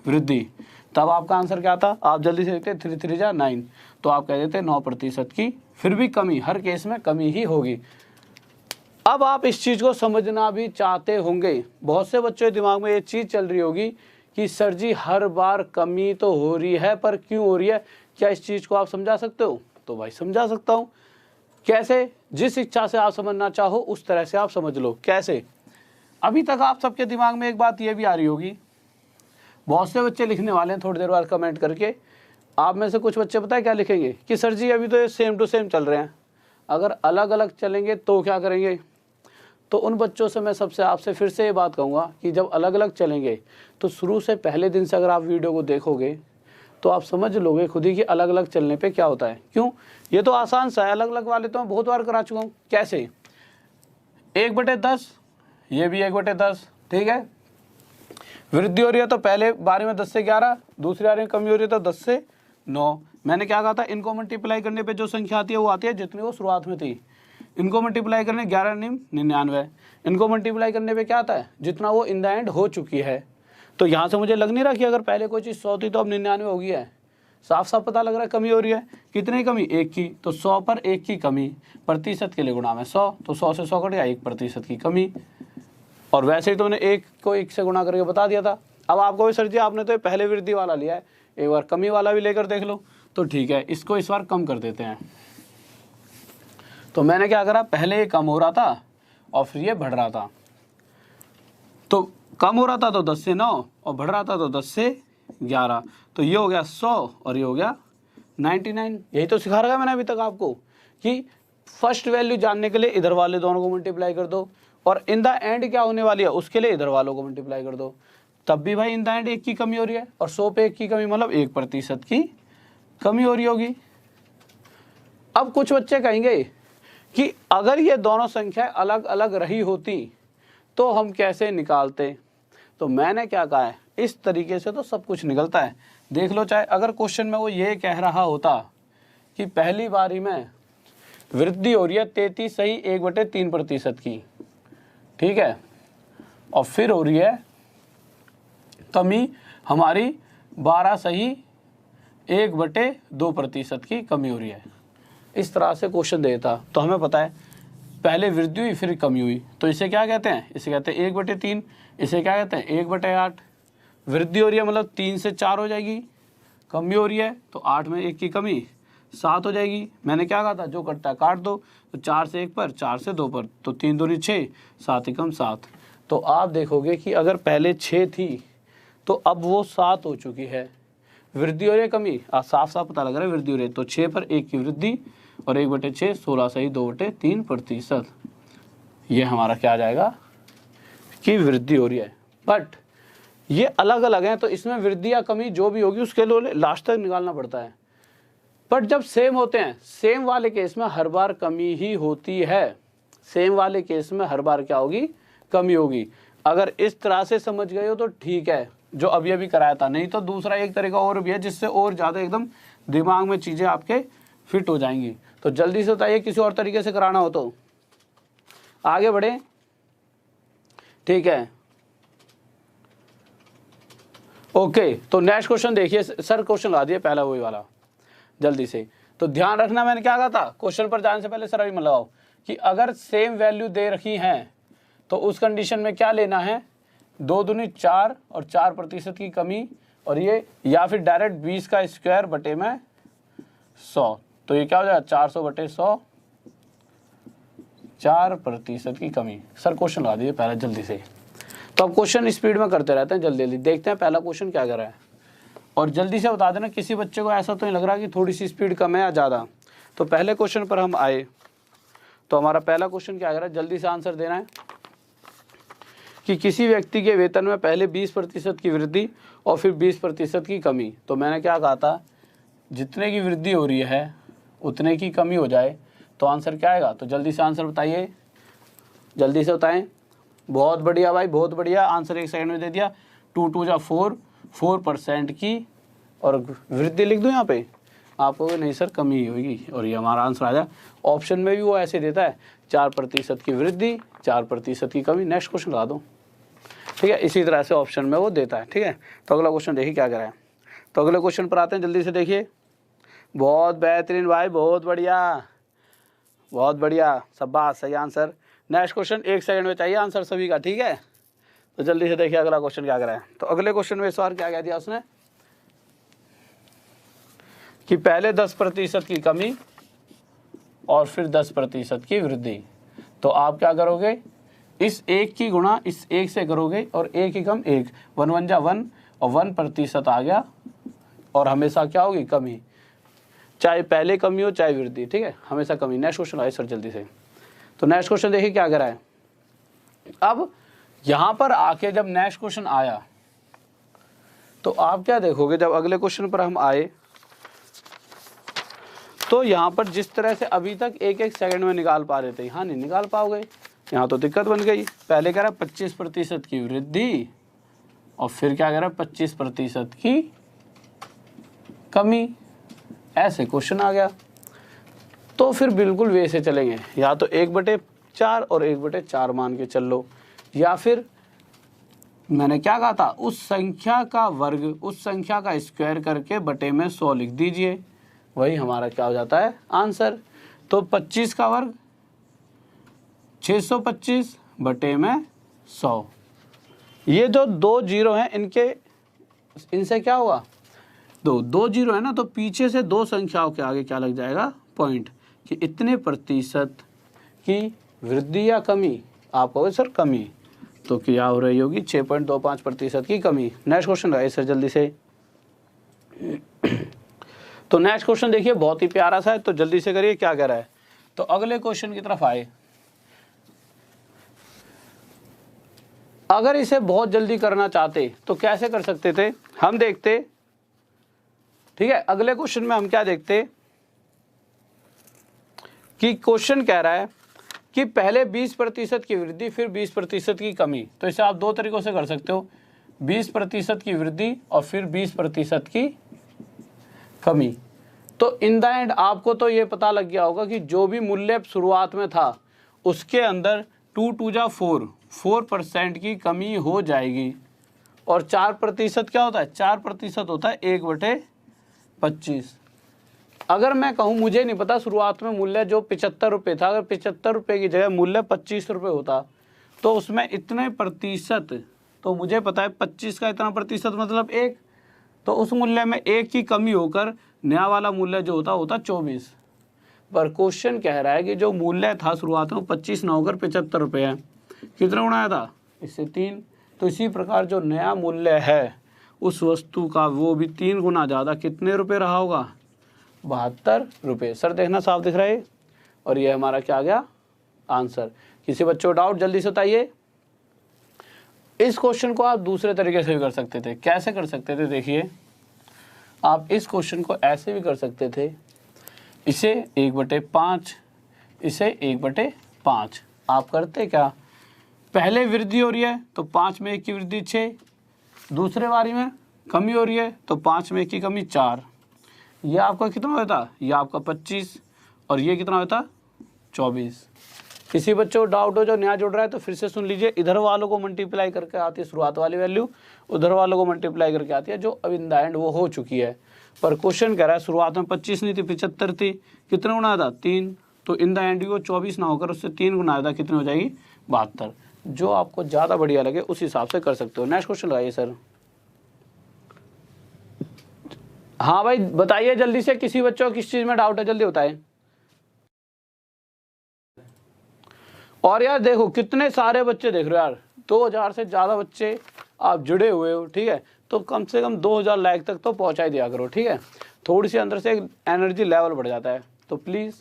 वृद्धि, तब आपका आंसर क्या था, आप जल्दी से देखते 3 3 जा 9, तो आप कह देते 9% की फिर भी कमी, हर केस में कमी ही होगी। अब आप इस चीज़ को समझना भी चाहते होंगे, बहुत से बच्चों के दिमाग में ये चीज़ चल रही होगी कि सर जी हर बार कमी तो हो रही है पर क्यों हो रही है, क्या इस चीज़ को आप समझा सकते हो? तो भाई समझा सकता हूँ। कैसे? जिस इच्छा से आप समझना चाहो उस तरह से आप समझ लो। कैसे? अभी तक आप सबके दिमाग में एक बात ये भी आ रही होगी, बहुत से बच्चे लिखने वाले हैं थोड़ी देर बाद कमेंट करके, आप में से कुछ बच्चे पता है क्या लिखेंगे कि सर जी अभी तो ये सेम टू सेम चल रहे हैं, अगर अलग अलग चलेंगे तो क्या करेंगे। तो उन बच्चों से मैं आपसे फिर से ये बात कहूँगा कि जब अलग अलग चलेंगे तो शुरू से पहले दिन से अगर आप वीडियो को देखोगे तो आप समझ लोगे खुद ही कि अलग अलग चलने पे क्या होता है। क्यों? ये तो आसान सा है, अलग अलग वाले तो मैं बहुत बार करा चुका हूँ। कैसे? 1/10, ये भी 1/10, ठीक है। वृद्धि हो रही है तो पहले बारी में 10 से 11, दूसरी बारी में कमी हो रही है तो 10 से 9। मैंने क्या कहा था, इनको मल्टीप्लाई करने पे जो संख्या आती है वो आती है जितनी वो शुरुआत में थी। इनको मल्टीप्लाई करने 11 9 99, इनको मल्टीप्लाई करने पे क्या आता है, जितना वो इन द एंड हो चुकी है। तो यहाँ से मुझे लग नहीं रहा कि अगर पहले कोई चीज़ 100 थी तो अब 99 हो गई है, साफ साफ पता लग रहा है कमी हो रही है। कितनी कमी? 1 की, तो 100 पर 1 की कमी, प्रतिशत के लिए गुणा में 100, तो 100 से 100 कट गया, 1% की कमी। और वैसे ही तो मैंने 1 को 1 से गुणा करके बता दिया था। अब आपको भी सर जी आपने तो पहले वृद्धि वाला लिया है, एक बार कमी वाला भी लेकर देख लो। तो ठीक है, इसको इस बार कम कर देते हैं। तो मैंने क्या करा, पहले ये कम हो रहा था और फिर ये बढ़ रहा था। तो कम हो रहा था तो 10 से 9 और बढ़ रहा था तो 10 से 11, तो ये हो गया 100 और ये हो गया 99। यही तो सिखा रखा है मैंने अभी तक आपको कि फर्स्ट वैल्यू जानने के लिए इधर वाले दोनों को मल्टीप्लाई कर दो और इन द एंड क्या होने वाली है उसके लिए इधर वालों को मल्टीप्लाई कर दो, तब भी भाई इन द एंड 1 की कमी हो रही है और 100 पे 1 की कमी मतलब 1% की कमी हो रही होगी। अब कुछ बच्चे कहेंगे कि अगर ये दोनों संख्याएं अलग अलग रही होती तो हम कैसे निकालते। तो मैंने क्या कहा है, इस तरीके से तो सब कुछ निकलता है। देख लो, चाहे अगर क्वेश्चन में वो ये कह रहा होता कि पहली बारी में वृद्धि हो रही है 33 सही 1/3% की, ठीक है, और फिर हो रही है कमी हमारी 12 सही 1/2% की कमी हो रही है, इस तरह से क्वेश्चन देता तो हमें पता है पहले वृद्धि हुई फिर कमी हुई, तो इसे क्या कहते हैं, इसे कहते हैं 1/3, इसे क्या कहते हैं 1/8, वृद्धि हो रही है मतलब 3 से 4 हो जाएगी, कमी हो रही है तो 8 में 1 की कमी 7 हो जाएगी। मैंने क्या कहा था, जो कटता है काट दो, तो 4 से 1 पर, 4 से 2 पर, तो 3 दूनी 6, 7 एकम 7। तो आप देखोगे कि अगर पहले 6 थी तो अब वो 7 हो चुकी है। वृद्धि हो रही है कमी, साफ साफ पता लग रहा है वृद्धि हो रही है। तो 6 पर 1 की वृद्धि और 1/6 16 सही 2/3%। ये हमारा क्या आ जाएगा कि वृद्धि हो रही है। बट ये अलग अलग हैं तो इसमें वृद्धि या कमी जो भी होगी उसके लिए लास्ट तक निकालना पड़ता है। बट जब सेम होते हैं, सेम वाले केस में हर बार कमी ही होती है। सेम वाले केस में हर बार क्या होगी, कमी होगी। अगर इस तरह से समझ गए हो तो ठीक है, जो अभी अभी कराया था। नहीं तो दूसरा एक तरीका और भी है जिससे और ज़्यादा एकदम दिमाग में चीज़ें आपके फिट हो जाएंगी। तो जल्दी से बताइए किसी और तरीके से कराना हो तो आगे बढ़े। ठीक है, ओके। तो नेक्स्ट क्वेश्चन देखिए, सर क्वेश्चन ला दिए पहला वही वाला जल्दी से। तो ध्यान रखना, मैंने क्या कहा था, क्वेश्चन पर जाने से पहले सर अभी मत लगाओ कि अगर सेम वैल्यू दे रखी हैं तो उस कंडीशन में क्या लेना है, 2 दूनी 4 और 4% की कमी, और ये या फिर डायरेक्ट 20 का स्क्वायर बटे में 100। तो ये क्या हो जाएगा 400/100, 4% की कमी। सर क्वेश्चन ला दीजिए पहले जल्दी से। तो अब क्वेश्चन स्पीड में करते रहते हैं, जल्दी जल्दी देखते हैं पहला क्वेश्चन क्या कर रहा है, और जल्दी से बता देना किसी बच्चे को ऐसा तो नहीं लग रहा कि थोड़ी सी स्पीड कम है या ज़्यादा। तो पहले क्वेश्चन पर हम आए तो हमारा पहला क्वेश्चन क्या कर रहा है, जल्दी से आंसर देना है कि किसी व्यक्ति के वेतन में पहले 20% की वृद्धि और फिर 20% की कमी। तो मैंने क्या कहा था, जितने की वृद्धि हो रही है उतने की कमी हो जाए तो आंसर क्या आएगा। तो जल्दी से आंसर बताइए, जल्दी से बताएं। बहुत बढ़िया भाई, बहुत बढ़िया, आंसर 1 सेकंड में दे दिया। 2 2 जा 4, 4% की, और वृद्धि लिख दूं यहाँ पे, आपको नहीं सर कमी ही होगी, और ये हमारा आंसर आ जाए। ऑप्शन में भी वो ऐसे देता है 4% की वृद्धि, 4% की कमी। नेक्स्ट क्वेश्चन ला दो, ठीक है, इसी तरह से ऑप्शन में वो देता है। ठीक है, तो अगला क्वेश्चन देखिए क्या करा है। तो अगले क्वेश्चन पर आते हैं, जल्दी से देखिए। बहुत बेहतरीन भाई, बहुत बढ़िया, बहुत बढ़िया, शाबाश, सही आंसर। नेक्स्ट क्वेश्चन 1 सेकंड में चाहिए आंसर सभी का, ठीक है। तो जल्दी से देखिए अगला क्वेश्चन क्या करा है। तो अगले क्वेश्चन में इस बार क्या कह दिया उसने कि पहले 10% की कमी और फिर 10% की वृद्धि। तो आप क्या करोगे, इस 1 की गुणा इस 1 से करोगे और 1 ही कम 1, 1 1 जा 1 और 1% आ गया, और हमेशा क्या होगी, कमी, चाहे पहले कमी हो चाहे वृद्धि, ठीक है, हमेशा कमी। नेक्स्ट क्वेश्चन आए सर जल्दी से। तो नेक्स्ट क्वेश्चन देखिए क्या करा है। अब यहां पर आके जब नेक्स्ट क्वेश्चन आया तो आप क्या देखोगे, जब अगले क्वेश्चन पर हम आए तो यहां पर जिस तरह से अभी तक 1 सेकंड में निकाल पा रहे थे, यहाँ नहीं निकाल पाओगे, यहाँ तो दिक्कत बन गई। पहले कह रहा है 25% की वृद्धि और फिर क्या कह रहा है 25% की कमी, ऐसे क्वेश्चन आ गया। तो फिर बिल्कुल वैसे चलेंगे, या तो 1/4 और 1/4 मान के चल लो, या फिर मैंने क्या कहा था, उस संख्या का वर्ग, उस संख्या का स्क्वायर करके बटे में 100 लिख दीजिए, वही हमारा क्या हो जाता है आंसर। तो 25 का वर्ग 625 बटे में 100। ये जो 2 जीरो हैं इनसे क्या होगा, दो जीरो है ना, तो पीछे से 2 संख्याओं के आगे क्या लग जाएगा, पॉइंट, कि इतने प्रतिशत की वृद्धि या कमी। आप कहोगे सर कमी, तो क्या हो रही होगी 6.25% की कमी। नेक्स्ट क्वेश्चन है सर जल्दी से। तो नेक्स्ट क्वेश्चन देखिए बहुत ही प्यारा सा है, तो जल्दी से करिए क्या कह रहा है। तो अगले क्वेश्चन की तरफ आए। अगर इसे बहुत जल्दी करना चाहते तो कैसे कर सकते थे, हम देखते, ठीक है। अगले क्वेश्चन में हम क्या देखते कि क्वेश्चन कह रहा है कि पहले 20% की वृद्धि फिर 20% की कमी। तो इसे आप 2 तरीकों से कर सकते हो, 20% की वृद्धि और फिर 20% की कमी। तो इन द एंड आपको तो ये पता लग गया होगा कि जो भी मूल्य शुरुआत में था उसके अंदर 2 2 जा 4% की कमी हो जाएगी। और 4% क्या होता है, 4% होता है 1/25। अगर मैं कहूँ, मुझे नहीं पता शुरुआत में मूल्य जो 75 रुपये था, अगर 75 रुपये की जगह मूल्य 25 रुपये होता तो उसमें इतने प्रतिशत तो मुझे पता है 25 का इतना प्रतिशत मतलब 1, तो उस मूल्य में 1 की कमी होकर नया वाला मूल्य जो होता 24। पर क्वेश्चन कह रहा है कि जो मूल्य था शुरुआत में 25 ना होकर 75 रुपये है। कितना गुना आया था? इससे 3। तो इसी प्रकार जो नया मूल्य है उस वस्तु का वो भी 3 गुना ज़्यादा कितने रुपए रहा होगा? 72 रुपये। सर देखना साफ दिख रहा है। और ये हमारा क्या आ गया? आंसर। किसी बच्चों को डाउट जल्दी से बताइए। इस क्वेश्चन को आप दूसरे तरीके से भी कर सकते थे। कैसे कर सकते थे? देखिए, आप इस क्वेश्चन को ऐसे भी कर सकते थे, इसे 1/5, इसे 1/5। आप करते क्या? पहले वृद्धि हो रही है तो 5 में 1 की वृद्धि 6, दूसरे बारी में कमी हो रही है तो 5 में 1 की कमी 4। ये आपका कितना होता? ये आपका 25 और ये कितना होता? 24। किसी बच्चों को डाउट हो जो नया जुड़ रहा है तो फिर से सुन लीजिए। इधर वालों को मल्टीप्लाई करके आती है शुरुआत वाली वैल्यू, उधर वालों को मल्टीप्लाई करके आती है जो अब इन द एंड वो हो चुकी है। पर क्वेश्चन कह रहा है शुरुआत में 25 नहीं थी, 75 थी। कितना गुना था? 3। तो इन द एंड वो 24 ना होकर उससे 3 गुना आया था, कितनी हो जाएगी? 72। जो आपको ज़्यादा बढ़िया लगे उस हिसाब से कर सकते हो। नेक्स्ट क्वेश्चन लगाइए सर। हाँ भाई बताइए जल्दी से, किसी बच्चों को किस चीज़ में डाउट है जल्दी बताएं। और यार देखो कितने सारे बच्चे देख रहे हो यार, 2000 से ज़्यादा बच्चे आप जुड़े हुए हो, ठीक है। तो कम से कम 2000 लाइक तक तो पहुंचा ही दिया करो, ठीक है। थोड़ी सी अंदर से एनर्जी लेवल बढ़ जाता है। तो प्लीज़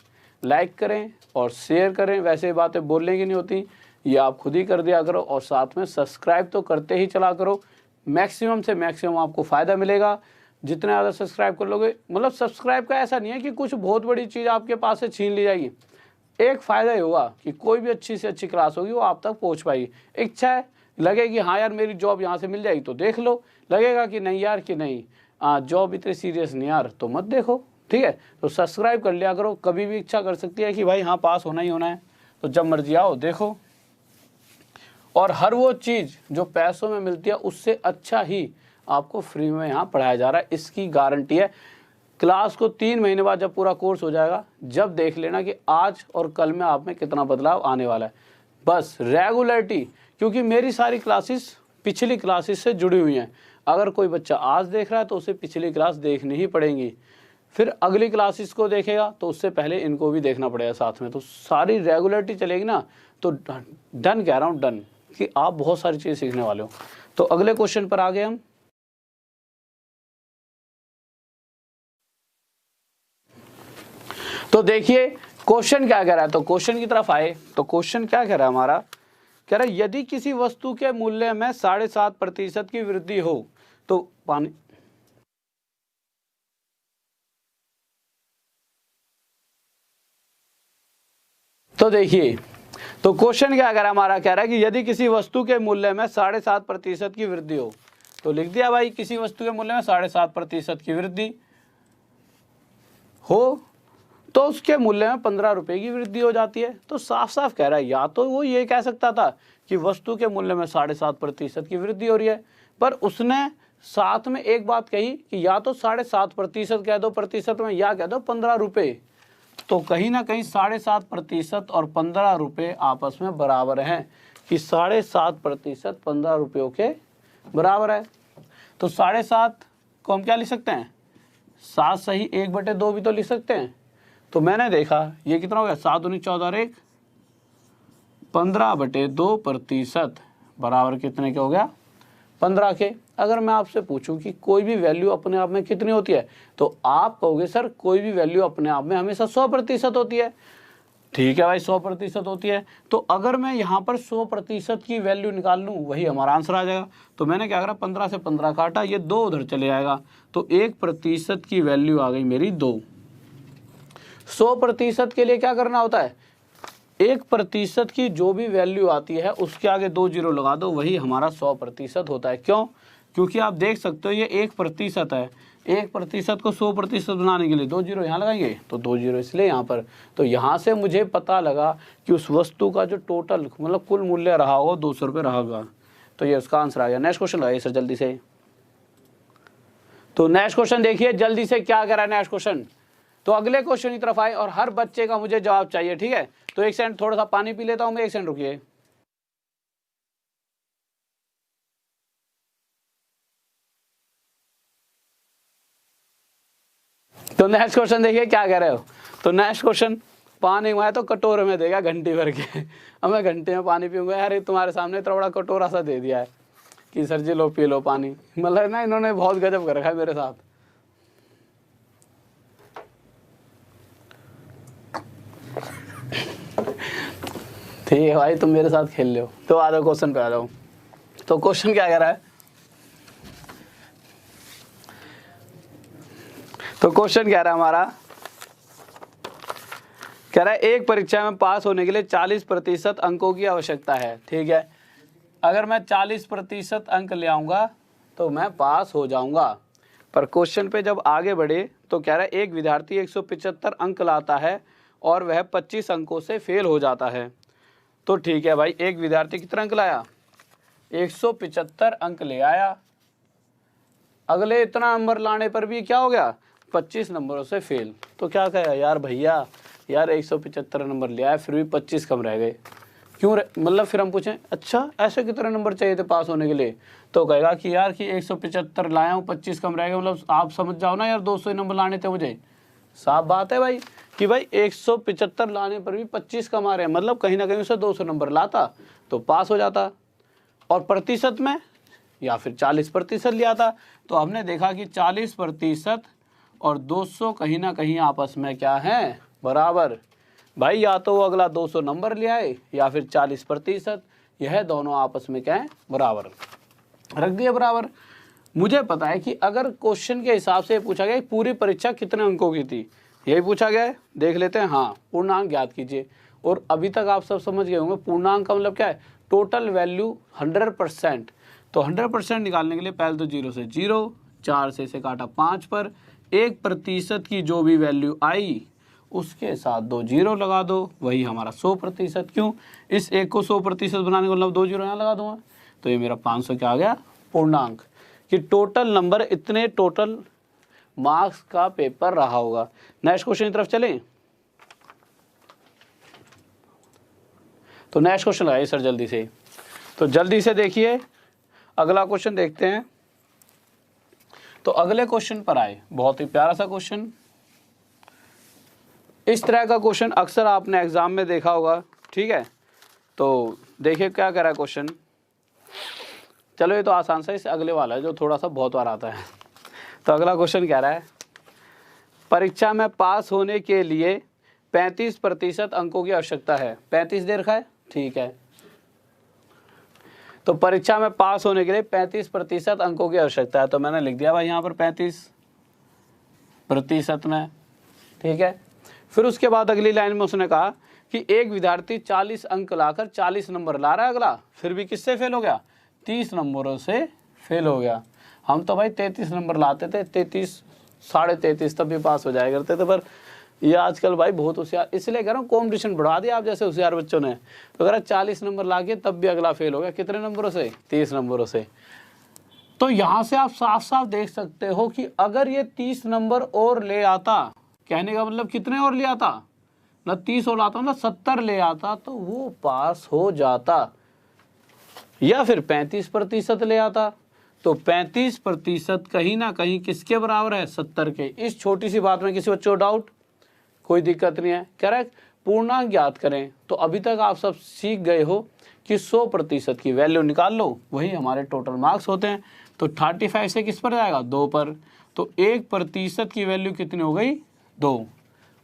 लाइक करें और शेयर करें। वैसे बातें बोलने की नहीं होती, ये आप खुद ही कर दिया करो। और साथ में सब्सक्राइब तो करते ही चला करो। मैक्सिमम से मैक्सिमम आपको फ़ायदा मिलेगा जितना ज़्यादा सब्सक्राइब कर लोगे। मतलब सब्सक्राइब का ऐसा नहीं है कि कुछ बहुत बड़ी चीज़ आपके पास से छीन ली जाएगी। एक फ़ायदा ही होगा कि कोई भी अच्छी से अच्छी क्लास होगी वो आप तक पहुंच पाएगी। इच्छा है लगेगी हाँ यार मेरी जॉब यहाँ से मिल जाएगी तो देख लो, लगेगा कि नहीं यार कि नहीं जॉब इतनी सीरियस नहीं यार तो मत देखो, ठीक है। तो सब्सक्राइब कर लिया करो। कभी भी इच्छा कर सकती है कि भाई हाँ पास होना ही होना है, तो जब मर्जी आओ देखो। और हर वो चीज़ जो पैसों में मिलती है उससे अच्छा ही आपको फ्री में यहाँ पढ़ाया जा रहा है, इसकी गारंटी है। क्लास को 3 महीने बाद जब पूरा कोर्स हो जाएगा, जब देख लेना कि आज और कल में आप में कितना बदलाव आने वाला है। बस रेगुलरिटी, क्योंकि मेरी सारी क्लासेस पिछली क्लासेस से जुड़ी हुई हैं। अगर कोई बच्चा आज देख रहा है तो उसे पिछली क्लास देखनी ही पड़ेगी, फिर अगली क्लासेस को देखेगा तो उससे पहले इनको भी देखना पड़ेगा साथ में। तो सारी रेगुलरिटी चलेगी ना, तो डन कह रहा हूँ, डन, कि आप बहुत सारी चीज़ सीखने वाले हो। तो अगले क्वेश्चन पर आ गए हम। तो देखिए क्वेश्चन क्या कह रहा है, तो क्वेश्चन की तरफ आए तो क्वेश्चन क्या कह रहा है हमारा, कह रहा है यदि किसी वस्तु के मूल्य में 7.5% की वृद्धि हो तो पानी। तो देखिए तो क्वेश्चन क्या कह रहा है हमारा, कह रहा है कि यदि किसी वस्तु के मूल्य में 7.5% की वृद्धि हो, तो लिख दिया भाई किसी वस्तु के मूल्य में 7.5% की वृद्धि हो तो उसके मूल्य में 15 रुपये की वृद्धि हो जाती है। तो साफ साफ कह रहा है, या तो वो ये कह सकता था कि वस्तु के मूल्य में 7.5% की वृद्धि हो रही है, पर उसने साथ में एक बात कही कि या तो 7.5% कह दो प्रतिशत में, या कह दो 15 रुपये। तो कहीं ना कहीं 7.5% और 15 रुपये आपस में बराबर हैं, कि 7.5% 15 रुपयों के बराबर है। तो 7.5 को हम क्या लिख सकते हैं, 7 सही 1/2 भी तो लिख सकते हैं। तो मैंने देखा ये कितना हो गया, 7 दूनी 14 और 1 15/2% बराबर कितने के हो गया, 15 के। अगर मैं आपसे पूछूं कि कोई भी वैल्यू अपने आप में कितनी होती है, तो आप कहोगे सर कोई भी वैल्यू अपने आप में हमेशा 100% होती है। ठीक है भाई 100% होती है। तो अगर मैं यहाँ पर 100% की वैल्यू निकाल लूँ वही हमारा आंसर आ जाएगा। तो मैंने क्या करा, 15 से 15 काटा, ये 2 उधर चले जाएगा, तो 1% की वैल्यू आ गई मेरी 2। 100% के लिए क्या करना होता है, 1% की जो भी वैल्यू आती है उसके आगे 2 जीरो लगा दो, वही हमारा 100% होता है। क्यों? क्योंकि आप देख सकते हो ये 1% है, 1% को 100% बनाने के लिए 2 जीरो यहाँ लगाएंगे, तो 2 जीरो इसलिए यहाँ पर। तो यहाँ से मुझे पता लगा कि उस वस्तु का जो टोटल मतलब कुल मूल्य रहा होगा 200 रुपये रहा होगा। तो ये उसका आंसर आ गया। नेक्स्ट क्वेश्चन लगाइए सर जल्दी से। तो नेक्स्ट क्वेश्चन देखिए जल्दी से क्या करा है नेक्स्ट क्वेश्चन। तो अगले क्वेश्चन की तरफ आए और हर बच्चे का मुझे जवाब चाहिए, ठीक है। तो 1 सेकंड थोड़ा सा पानी पी लेता हूँ मैं, 1 सेकंड रुकिए। तो नेक्स्ट क्वेश्चन देखिए क्या कह रहे हो। तो नेक्स्ट क्वेश्चन, पानी मैं तो कटोरे में देगा घंटी भर के, अब मैं घंटे में पानी पीऊंगा। यार तुम्हारे सामने इतना बड़ा कटोरा सा दे दिया है कि सर जी लो पी लो पानी। मतलब ना इन्होंने बहुत गजब कर रखा है मेरे साथ। ठीक है भाई, तुम मेरे साथ खेल लो। तो आ जाओ क्वेश्चन पे आ जाओ। तो क्वेश्चन क्या कह रहा है, तो क्वेश्चन कह रहा है हमारा, कह रहा है एक परीक्षा में पास होने के लिए 40% अंकों की आवश्यकता है। ठीक है, अगर मैं 40% अंक ले आऊँगा तो मैं पास हो जाऊँगा। पर क्वेश्चन पे जब आगे बढ़े तो कह रहा है एक विद्यार्थी 175 अंक लाता है और वह 25 अंकों से फेल हो जाता है। तो ठीक है भाई, एक विद्यार्थी कितना अंक लाया, 175 अंक ले आया। अगले इतना नंबर लाने पर भी क्या हो गया, 25 नंबरों से फेल। तो क्या कहेगा, यार भैया यार 175 नंबर ले आया फिर भी 25 कम रह गए, क्यों मतलब फिर हम पूछें अच्छा ऐसे कितने नंबर चाहिए थे पास होने के लिए। तो कहेगा कि यार कि 175 लाया हूँ 25 कम रह गए, मतलब आप समझ जाओ ना यार 200 नंबर लाने थे मुझे। साफ बात है भाई कि भाई 175 लाने पर भी 25 कम आ रहे हैं, मतलब कहीं ना कहीं उसे 200 नंबर लाता तो पास हो जाता। और प्रतिशत में या फिर 40% लिया था। तो हमने देखा कि 40% और 200 कहीं ना कहीं आपस में क्या है, बराबर। भाई या तो वो अगला 200 नंबर ले आए या फिर 40%, यह दोनों आपस में क्या है, बराबर। रख दिया बराबर। मुझे पता है कि अगर क्वेश्चन के हिसाब से पूछा गया पूरी परीक्षा कितने अंकों की थी, यही पूछा गया है, देख लेते हैं। हाँ, पूर्णांक ज्ञात कीजिए। और अभी तक आप सब समझ गए होंगे पूर्णांक का मतलब क्या है, टोटल वैल्यू 100%। तो 100% निकालने के लिए पहले तो 0 से 0, 4 से इसे काटा 5 पर, 1% की जो भी वैल्यू आई उसके साथ 2 जीरो लगा दो, वही हमारा 100%। क्यों, इस एक को 100% बनाने को मतलब 2 जीरो यहाँ लगा दूंगा। तो ये मेरा 500 क्या आ गया, पूर्णांक। कि टोटल नंबर इतने टोटल मार्क्स का पेपर रहा होगा। नेक्स्ट क्वेश्चन की तरफ चलें। तो नेक्स्ट क्वेश्चन लगाइए सर जल्दी से। तो जल्दी से देखिए अगला क्वेश्चन देखते हैं। तो अगले क्वेश्चन पर आए, बहुत ही प्यारा सा क्वेश्चन। इस तरह का क्वेश्चन अक्सर आपने एग्जाम में देखा होगा। ठीक है, तो देखिए क्या कह रहा है क्वेश्चन। चलो ये तो आसान सा, इस अगले वाला है जो थोड़ा सा बहुत बार आता है। तो अगला क्वेश्चन कह रहा है परीक्षा में पास होने के लिए 35% अंकों की आवश्यकता है। 35 दे रखा है, ठीक है। तो परीक्षा में पास होने के लिए 35% अंकों की आवश्यकता है। तो मैंने लिख दिया भाई यहाँ पर 35% में, ठीक है। फिर उसके बाद अगली लाइन में उसने कहा कि एक विद्यार्थी 40 अंक लाकर 40 नंबर ला रहा है, अगला फिर भी किससे फेल हो गया, 30 नंबरों से फेल हो गया। हम तो भाई 33 नंबर लाते थे, 33, 33.5 तब भी पास हो जाया करते थे। पर ये आजकल भाई बहुत होशियार, इसलिए कह रहा हूँ कॉम्पिटिशन बढ़ा दिया आप जैसे होशियार बच्चों ने। तो अगर 40 नंबर ला के तब भी अगला फेल हो गया, कितने नंबरों से, 30 नंबरों से। तो यहाँ से आप साफ साफ देख सकते हो कि अगर ये 30 नंबर और ले आता, कहने का मतलब कितने और ले आता, ना 30 और लाता ना 70 ले आता तो वो पास हो जाता। या फिर 35% ले आता, तो 35% कहीं ना कहीं किसके बराबर है, 70 के। इस छोटी सी बात में किसी बच्चों को डाउट, कोई दिक्कत नहीं है। कह रहा है पूर्णांक ज्ञात करें। तो अभी तक आप सब सीख गए हो कि 100% की वैल्यू निकाल लो, वही हमारे टोटल मार्क्स होते हैं। तो 35 से किस पर जाएगा, 2 पर। तो 1% की वैल्यू कितनी हो गई, 2।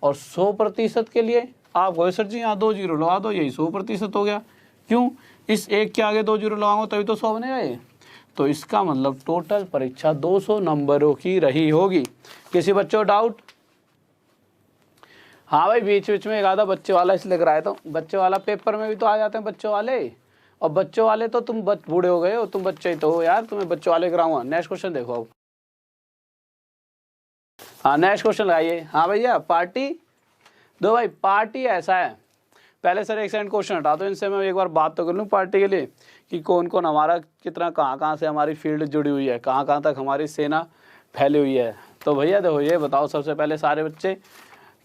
और 100% के लिए आप गए सर जी यहाँ 2 जीरो लगा दो, यही 100% हो गया। क्यों, इस एक के आगे 2 जीरो लगाऊंगा तभी तो 100 बनेगा ये। तो इसका मतलब टोटल परीक्षा 200 नंबरों की रही होगी। किसी बच्चों डाउट? हाँ भाई, बीच बीच में एक आधा बच्चे वाला इसलिए कराया था, बच्चे वाला पेपर में भी तो आ जाते हैं बच्चों वाले। और बच्चों वाले तो तुम बूढ़े हो गए हो, तुम बच्चे ही तो हो यार, तुम्हें बच्चों वाले कराऊंगा। नेक्स्ट क्वेश्चन देखो अब। हाँ नेक्स्ट क्वेश्चन लगाइए। हाँ भैया पार्टी दो भाई। पार्टी ऐसा है, पहले सर एक सेकंड क्वेश्चन हटा दो, इनसे मैं एक बार बात तो कर लूँ पार्टी के लिए कि कौन कौन हमारा कितना कहाँ से हमारी फील्ड जुड़ी हुई है, कहाँ तक हमारी सेना फैली हुई है। तो भैया देखो ये बताओ सबसे पहले सारे बच्चे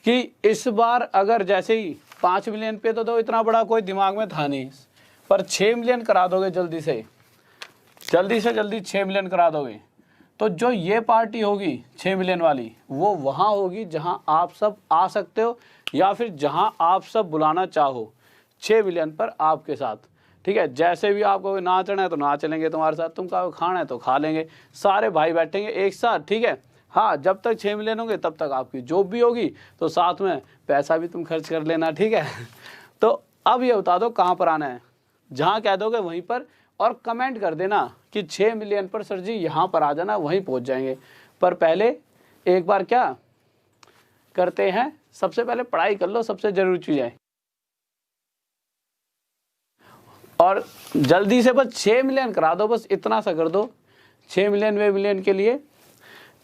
कि इस बार अगर जैसे ही 5 मिलियन पे तो इतना बड़ा कोई दिमाग में था नहीं, पर 6 मिलियन करा दोगे जल्दी से जल्दी 6 मिलियन करा दोगे तो जो ये पार्टी होगी 6 मिलियन वाली, वो वहाँ होगी जहाँ आप सब आ सकते हो या फिर जहाँ आप सब बुलाना चाहो 6 मिलियन पर आपके साथ, ठीक है। जैसे भी आपको नाचना है तो नाच लेंगे तुम्हारे साथ, तुम कहो खाना है तो खा लेंगे, सारे भाई बैठेंगे एक साथ, ठीक है। हाँ, जब तक 6 मिलियन होंगे तब तक आपकी जॉब भी होगी, तो साथ में पैसा भी तुम खर्च कर लेना, ठीक है। तो अब ये बता दो कहाँ पर आना है, जहाँ कह दोगे वहीं पर, और कमेंट कर देना कि 6 मिलियन पर सर जी यहाँ पर आ जाना, वहीं पहुँच जाएंगे। पर पहले एक बार क्या करते हैं, सबसे पहले पढ़ाई कर लो, सबसे ज़रूरी चीज़ है। और जल्दी से बस 6 मिलियन करा दो, बस इतना सा कर दो, 6 मिलियन वे मिलियन के लिए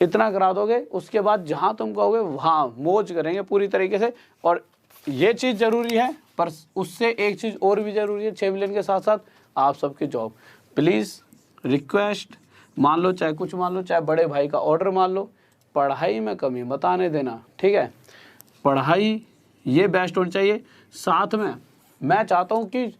इतना करा दोगे, उसके बाद जहाँ तुम कहोगे वहाँ मौज करेंगे पूरी तरीके से। और ये चीज़ ज़रूरी है, पर उससे एक चीज़ और भी ज़रूरी है, 6 मिलियन के साथ साथ आप सबकी जॉब। प्लीज़ रिक्वेस्ट मान लो, चाहे कुछ मान लो, चाहे बड़े भाई का ऑर्डर मान लो, पढ़ाई में कमी मत आने देना, ठीक है। पढ़ाई ये बेस्ट होनी चाहिए। साथ में मैं चाहता हूँ कि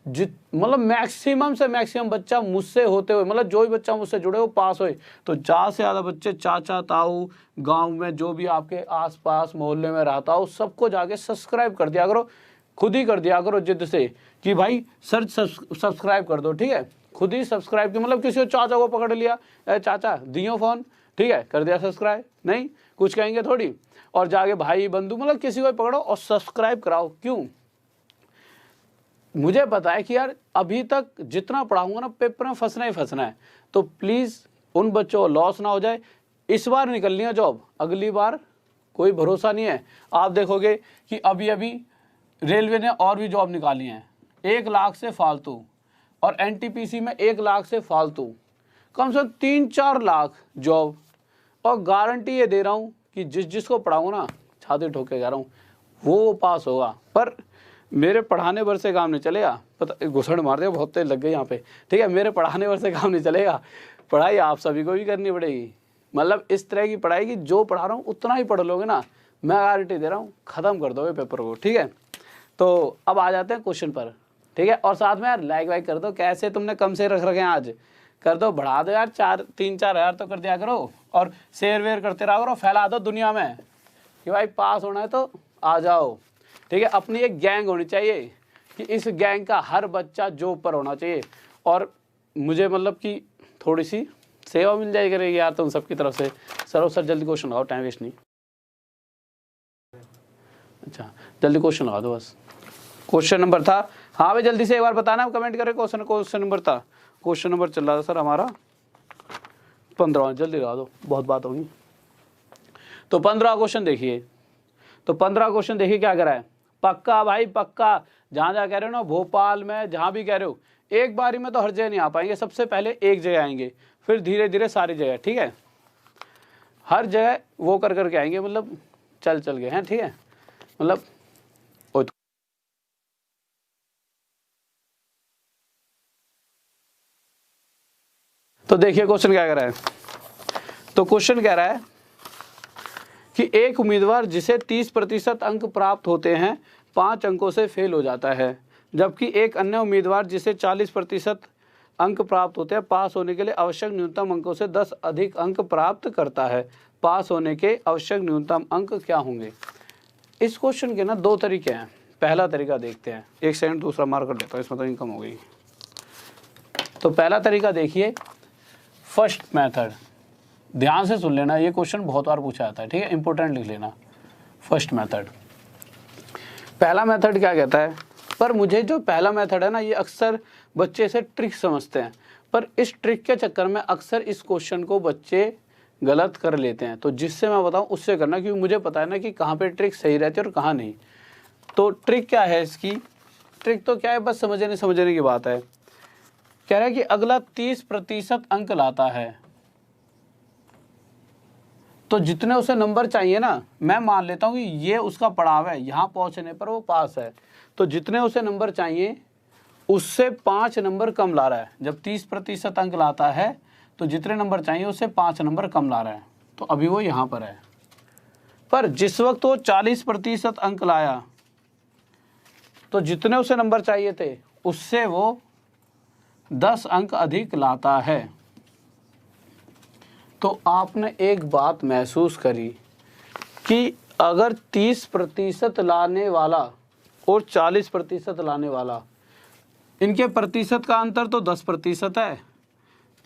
मतलब मैक्सिमम से मैक्सिमम बच्चा मुझसे होते हुए, मतलब जो भी बच्चा मुझसे जुड़े वो पास होए। तो ज़्यादा से ज़्यादा बच्चे, चाचा ताऊ गांव में जो भी आपके आसपास मोहल्ले में रहता हो, सबको जाके सब्सक्राइब कर दिया करो, खुद ही कर दिया करो जिद से कि भाई सर सब्सक्राइब कर दो, ठीक है। खुद ही सब्सक्राइब की, मतलब किसी चाचा को पकड़ लिया, चाचा दियो फ़ोन, ठीक है, कर दिया सब्सक्राइब, नहीं कुछ कहेंगे थोड़ी। और जाके भाई बंधु, मतलब किसी को पकड़ो और सब्सक्राइब कराओ। क्यों? मुझे पता है कि यार अभी तक जितना पढ़ाऊंगा ना, पेपर में फंसना ही फंसना है। तो प्लीज़ उन बच्चों को लॉस ना हो जाए। इस बार निकलनी है जॉब, अगली बार कोई भरोसा नहीं है। आप देखोगे कि अभी अभी रेलवे ने और भी जॉब निकाली हैं 1 लाख से फालतू, और एनटीपीसी में 1 लाख से फालतू, कम से कम 3-4 लाख जॉब। और गारंटी ये दे रहा हूँ कि जिसको पढ़ाऊँ ना, छाती ठोक के कह रहा हूँ, वो पास होगा। पर मेरे पढ़ाने भर से काम नहीं चलेगा, पता घुसड़ मार दिया, बहुत तेज लग गई यहाँ पे, ठीक है। मेरे पढ़ाने भर से काम नहीं चलेगा, पढ़ाई आप सभी को भी करनी पड़ेगी। मतलब इस तरह की पढ़ाई की जो पढ़ा रहा हूँ उतना ही पढ़ लोगे ना, मैं गारंटी दे रहा हूँ ख़त्म कर दोगे पेपर को, ठीक है। तो अब आ जाते हैं क्वेश्चन पर, ठीक है। और साथ में यार लाइक वाइक कर दो, कैसे तुमने कम से रख रखे हैं आज, कर दो, बढ़ा दो यार, 3-4 हज़ार तो कर दिया करो। और शेयर वेयर करते रहो करो, फैला दो दुनिया में कि भाई पास होना है तो आ जाओ, ठीक है। अपनी एक गैंग होनी चाहिए कि इस गैंग का हर बच्चा जॉब पर होना चाहिए। और मुझे मतलब कि थोड़ी सी सेवा मिल जाएगी करेगी यार तुम सबकी तरफ से। सर जल्दी क्वेश्चन लगाओ, टाइम वेस्ट नहीं। अच्छा जल्दी क्वेश्चन लगा दो बस। क्वेश्चन नंबर था, हाँ भाई जल्दी से एक बार बताना, कमेंट करें। क्वेश्चन नंबर था, क्वेश्चन नंबर चल रहा था सर हमारा 15, जल्दी लगा दो, बहुत बात होगी। तो 15 क्वेश्चन देखिए, तो 15 क्वेश्चन देखिए क्या करा है। पक्का भाई पक्का, जहाँ जहाँ कह रहे हो ना, भोपाल में जहाँ भी कह रहे हो, एक बारी में तो हर जगह नहीं आ पाएंगे। सबसे पहले एक जगह आएंगे, फिर धीरे धीरे सारी जगह, ठीक है। हर जगह वो कर करके आएंगे, मतलब चल के हैं, ठीक है। मतलब तो देखिए क्वेश्चन क्या कह रहा है। तो क्वेश्चन कह रहा है कि एक उम्मीदवार जिसे 30% अंक प्राप्त होते हैं 5 अंकों से फेल हो जाता है, जबकि एक अन्य उम्मीदवार जिसे 40% अंक प्राप्त होते हैं पास होने के लिए आवश्यक न्यूनतम अंकों से 10 अधिक अंक प्राप्त करता है। पास होने के आवश्यक न्यूनतम अंक क्या होंगे? इस क्वेश्चन के ना 2 तरीके हैं। पहला तरीका देखते हैं, 1 सेकंड दूसरा मार कर देता हूँ, इसमें तो इनकम हो गई। तो पहला तरीका देखिए, फर्स्ट मेथड, ध्यान से सुन लेना, ये क्वेश्चन बहुत बार पूछा जाता है, ठीक है, इंपॉर्टेंट लिख लेना। फर्स्ट मेथड, पहला मेथड क्या कहता है, पर मुझे जो पहला मेथड है ना, ये अक्सर बच्चे इसे ट्रिक समझते हैं, पर इस ट्रिक के चक्कर में अक्सर इस क्वेश्चन को बच्चे गलत कर लेते हैं। तो जिससे मैं बताऊं उससे करना, क्योंकि मुझे पता है ना कि कहाँ पे ट्रिक सही रहती है और कहाँ नहीं। तो ट्रिक क्या है इसकी? ट्रिक तो क्या है, बस समझने की बात है। कह रहा है कि अगला 30% अंक लाता है, तो जितने उसे नंबर चाहिए ना, मैं मान लेता हूँ कि ये उसका पड़ाव है, यहाँ पहुँचने पर वो पास है, तो जितने उसे नंबर चाहिए उससे 5 नंबर कम ला रहा है। जब 30% अंक लाता है तो जितने नंबर चाहिए उससे 5 नंबर कम ला रहा है, तो अभी वो यहाँ पर है। पर जिस वक्त वो 40% अंक लाया तो जितने उसे नंबर चाहिए थे उससे वो 10 अंक अधिक लाता है। तो आपने एक बात महसूस करी कि अगर 30% लाने वाला और 40% लाने वाला, इनके प्रतिशत का अंतर तो 10% है,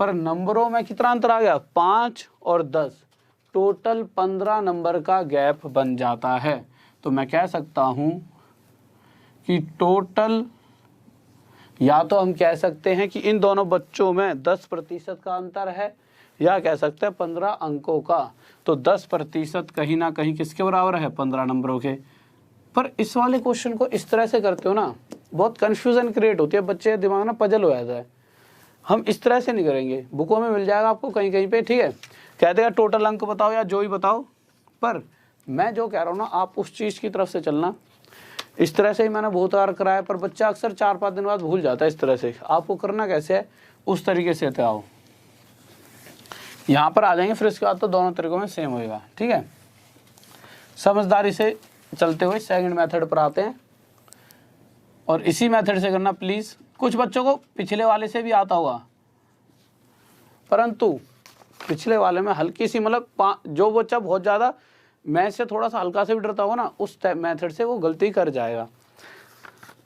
पर नंबरों में कितना अंतर आ गया, 5 और 10, टोटल 15 नंबर का गैप बन जाता है। तो मैं कह सकता हूं कि टोटल, या तो हम कह सकते हैं कि इन दोनों बच्चों में 10% का अंतर है, या कह सकते हैं 15 अंकों का। तो 10% कहीं ना कहीं किसके बराबर है, 15 नंबरों के। पर इस वाले क्वेश्चन को इस तरह से करते हो ना, बहुत कन्फ्यूजन क्रिएट होती है, बच्चे दिमाग ना पजल हो जाता है। हम इस तरह से नहीं करेंगे, बुकों में मिल जाएगा आपको कहीं कहीं पे, ठीक है। कह देगा टोटल अंक बताओ या जो ही बताओ, पर मैं जो कह रहा हूँ ना, आप उस चीज़ की तरफ से चलना। इस तरह से ही मैंने बहुत बार कराया, पर बच्चा अक्सर 4-5 दिन बाद भूल जाता है। इस तरह से आपको करना कैसे है, उस तरीके से आओ, यहाँ पर आ जाएंगे, फिर इसके बाद तो दोनों तरीकों में सेम होएगा, ठीक है। समझदारी से चलते हुए सेकंड मेथड पर आते हैं, और इसी मेथड से करना प्लीज़। कुछ बच्चों को पिछले वाले से भी आता होगा, परंतु पिछले वाले में हल्की सी, मतलब जो बच्चा बहुत ज़्यादा मैथ से थोड़ा सा हल्का से भी डरता होगा ना, उस मेथड से वो गलती कर जाएगा।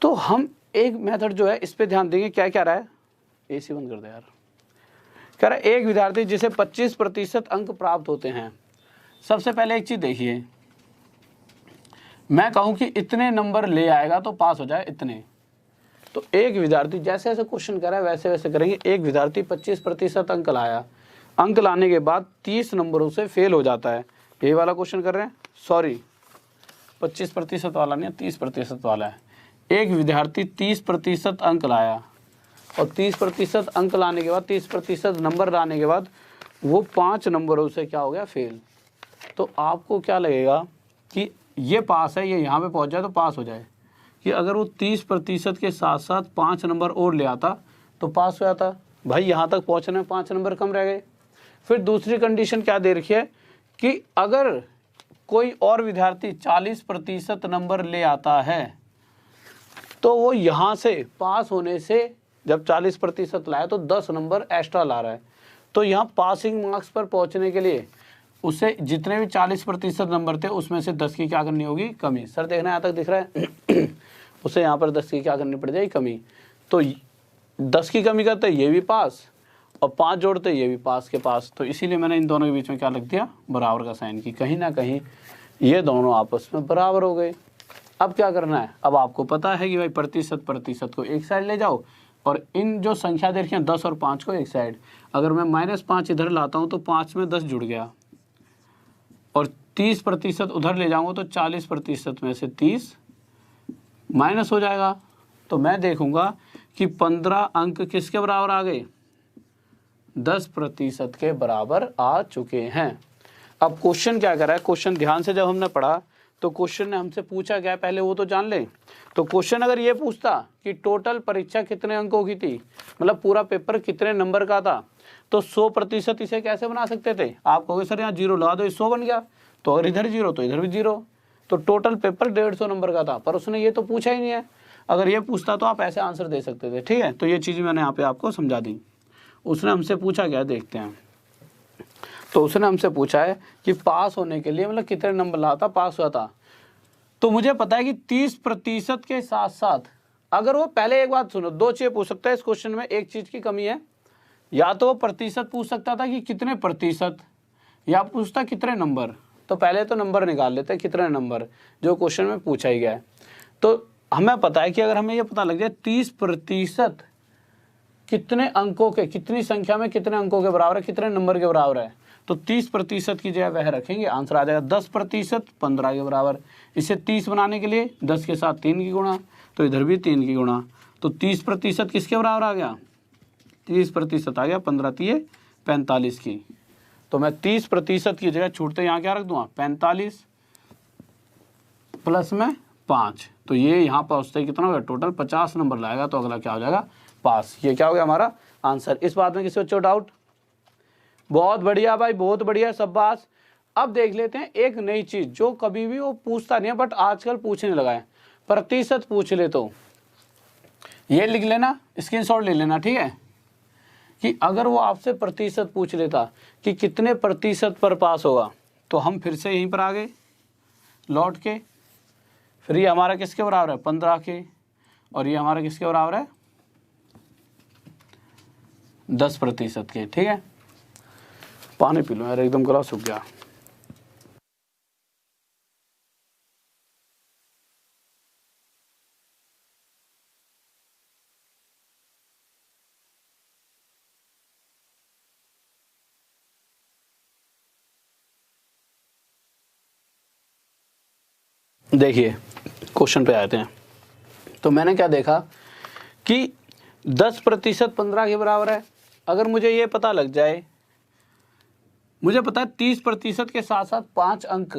तो हम एक मेथड जो है इस पे ध्यान देंगे। क्या कह रहा है, एसी बंद कर दे यार। कह रहा है एक विद्यार्थी जिसे 25% अंक प्राप्त होते हैं। सबसे पहले एक चीज़ देखिए, मैं कहूँ कि इतने नंबर ले आएगा तो पास हो जाए, इतने। तो एक विद्यार्थी, जैसे जैसे क्वेश्चन कर रहा है वैसे वैसे करेंगे। एक विद्यार्थी 25% अंक लाया, अंक लाने के बाद 30 नंबरों से फेल हो जाता है। यही वाला क्वेश्चन कर रहे हैं, सॉरी 25% वाला नहीं, 30% वाला है। एक विद्यार्थी 30% अंक लाया, और 30% अंक लाने के बाद, 30% नंबर लाने के बाद वो 5 नंबरों से क्या हो गया, फेल। तो आपको क्या लगेगा कि ये पास है, ये यहाँ पे पहुँच जाए तो पास हो जाए, कि अगर वो 30% के साथ साथ 5 नंबर और ले आता तो पास हो जाता। भाई यहाँ तक पहुँचने में 5 नंबर कम रह गए। फिर दूसरी कंडीशन क्या दे रखी है कि अगर कोई और विद्यार्थी 40% नंबर ले आता है, तो वो यहाँ से पास होने से, जब 40% लाया तो 10 नंबर एक्स्ट्रा ला रहा है। तो यहाँ पासिंग मार्क्स पर पहुँचने के लिए उसे जितने भी 40% नंबर थे उसमें से 10 की क्या करनी होगी, कमी। सर देखना यहाँ तक दिख रहा है उसे यहाँ पर 10 की क्या करनी पड़ जाएगी, कमी। तो 10 की कमी करते ये भी पास, और 5 जोड़ते ये भी पास के पास। तो इसीलिए मैंने इन दोनों के बीच में क्या लिख दिया, बराबर का साइन, की कहीं ना कहीं ये दोनों आपस में बराबर हो गए। अब क्या करना है, अब आपको पता है कि भाई प्रतिशत को एक साइड ले जाओ, और इन जो संख्या दे रखी है 10 और 5 को एक साइड। अगर मैं -5 इधर लाता हूँ तो 5 में 10 जुड़ गया, और 30% उधर ले जाऊँगा तो 40% में से 30 माइनस हो जाएगा। तो मैं देखूंगा कि 15 अंक किसके बराबर आ गए, 10% के बराबर आ चुके हैं। अब क्वेश्चन क्या कर रहा है, क्वेश्चन ध्यान से जब हमने पढ़ा तो क्वेश्चन ने हमसे पूछा क्या, पहले वो तो जान लें। तो क्वेश्चन अगर ये पूछता कि टोटल परीक्षा कितने अंकों की थी, मतलब पूरा पेपर कितने नंबर का था, तो 100% इसे कैसे बना सकते थे। आप कहोगे सर यहाँ 0 लगा दो, 100 बन गया। तो अगर इधर 0 तो इधर भी 0, तो टोटल पेपर 150 नंबर का था। पर उसने ये तो पूछा ही नहीं है। अगर ये पूछता तो आप ऐसे आंसर दे सकते थे, ठीक है। तो ये चीज़ मैंने यहाँ पे आपको समझा दी। उसने हमसे पूछा क्या, देखते हैं। तो उसने हमसे पूछा है कि पास होने के लिए मतलब कितने नंबर लाया था, पास हुआ था। तो मुझे पता है कि 30% के साथ साथ, अगर वो पहले एक बात सुनो, 2 चीज़ें पूछ सकता है इस क्वेश्चन में। एक चीज़ की कमी है, या तो वो प्रतिशत पूछ सकता था कि कितने प्रतिशत, या पूछता कितने नंबर। तो पहले तो नंबर निकाल लेते हैं, कितने नंबर, जो क्वेश्चन में पूछा ही गया है। तो हमें पता है कि अगर हमें ये पता लग जाए 30% कितने अंकों के, कितनी संख्या में कितने अंकों के बराबर है, कितने नंबर के बराबर है, तो 30% की जगह वह रखेंगे, आंसर आ जाएगा 10% 15 के बराबर। इसे 30 बनाने के लिए 10 के साथ 3 की गुणा, तो इधर भी 3 की गुणा। तो 30% किसके बराबर आ गया, 30% आ गया 15 3 45 की। तो मैं 30% की जगह छूटते यहाँ क्या रख दूंगा, 45 प्लस में 5। तो ये यहाँ पहुँचते कितना होगा, टोटल 50 नंबर लाएगा। तो अगला क्या हो जाएगा, पास। ये क्या हो गया हमारा आंसर। इस बात में किसी बच्चों डाउट? बहुत बढ़िया भाई, बहुत बढ़िया, शाबाश। अब देख लेते हैं एक नई चीज जो कभी भी वो पूछता नहीं है बट आजकल पूछने लगा है। प्रतिशत पूछ ले तो ये लिख लेना, स्क्रीनशॉट ले लेना, ठीक है। कि अगर वो आपसे प्रतिशत पूछ लेता कि कितने प्रतिशत पर पास होगा, तो हम फिर से यहीं पर आ गए लौट के, फिर ये हमारा किसके बराबर है 15 के, और ये हमारा किसके बराबर है 10% के। ठीक है, पानी पी लो यार, एकदम गला सूख गया। देखिए क्वेश्चन पे आते हैं। तो मैंने क्या देखा कि 10% 15 के बराबर है। अगर मुझे ये पता लग जाए, मुझे पता है 30% के साथ साथ 5 अंक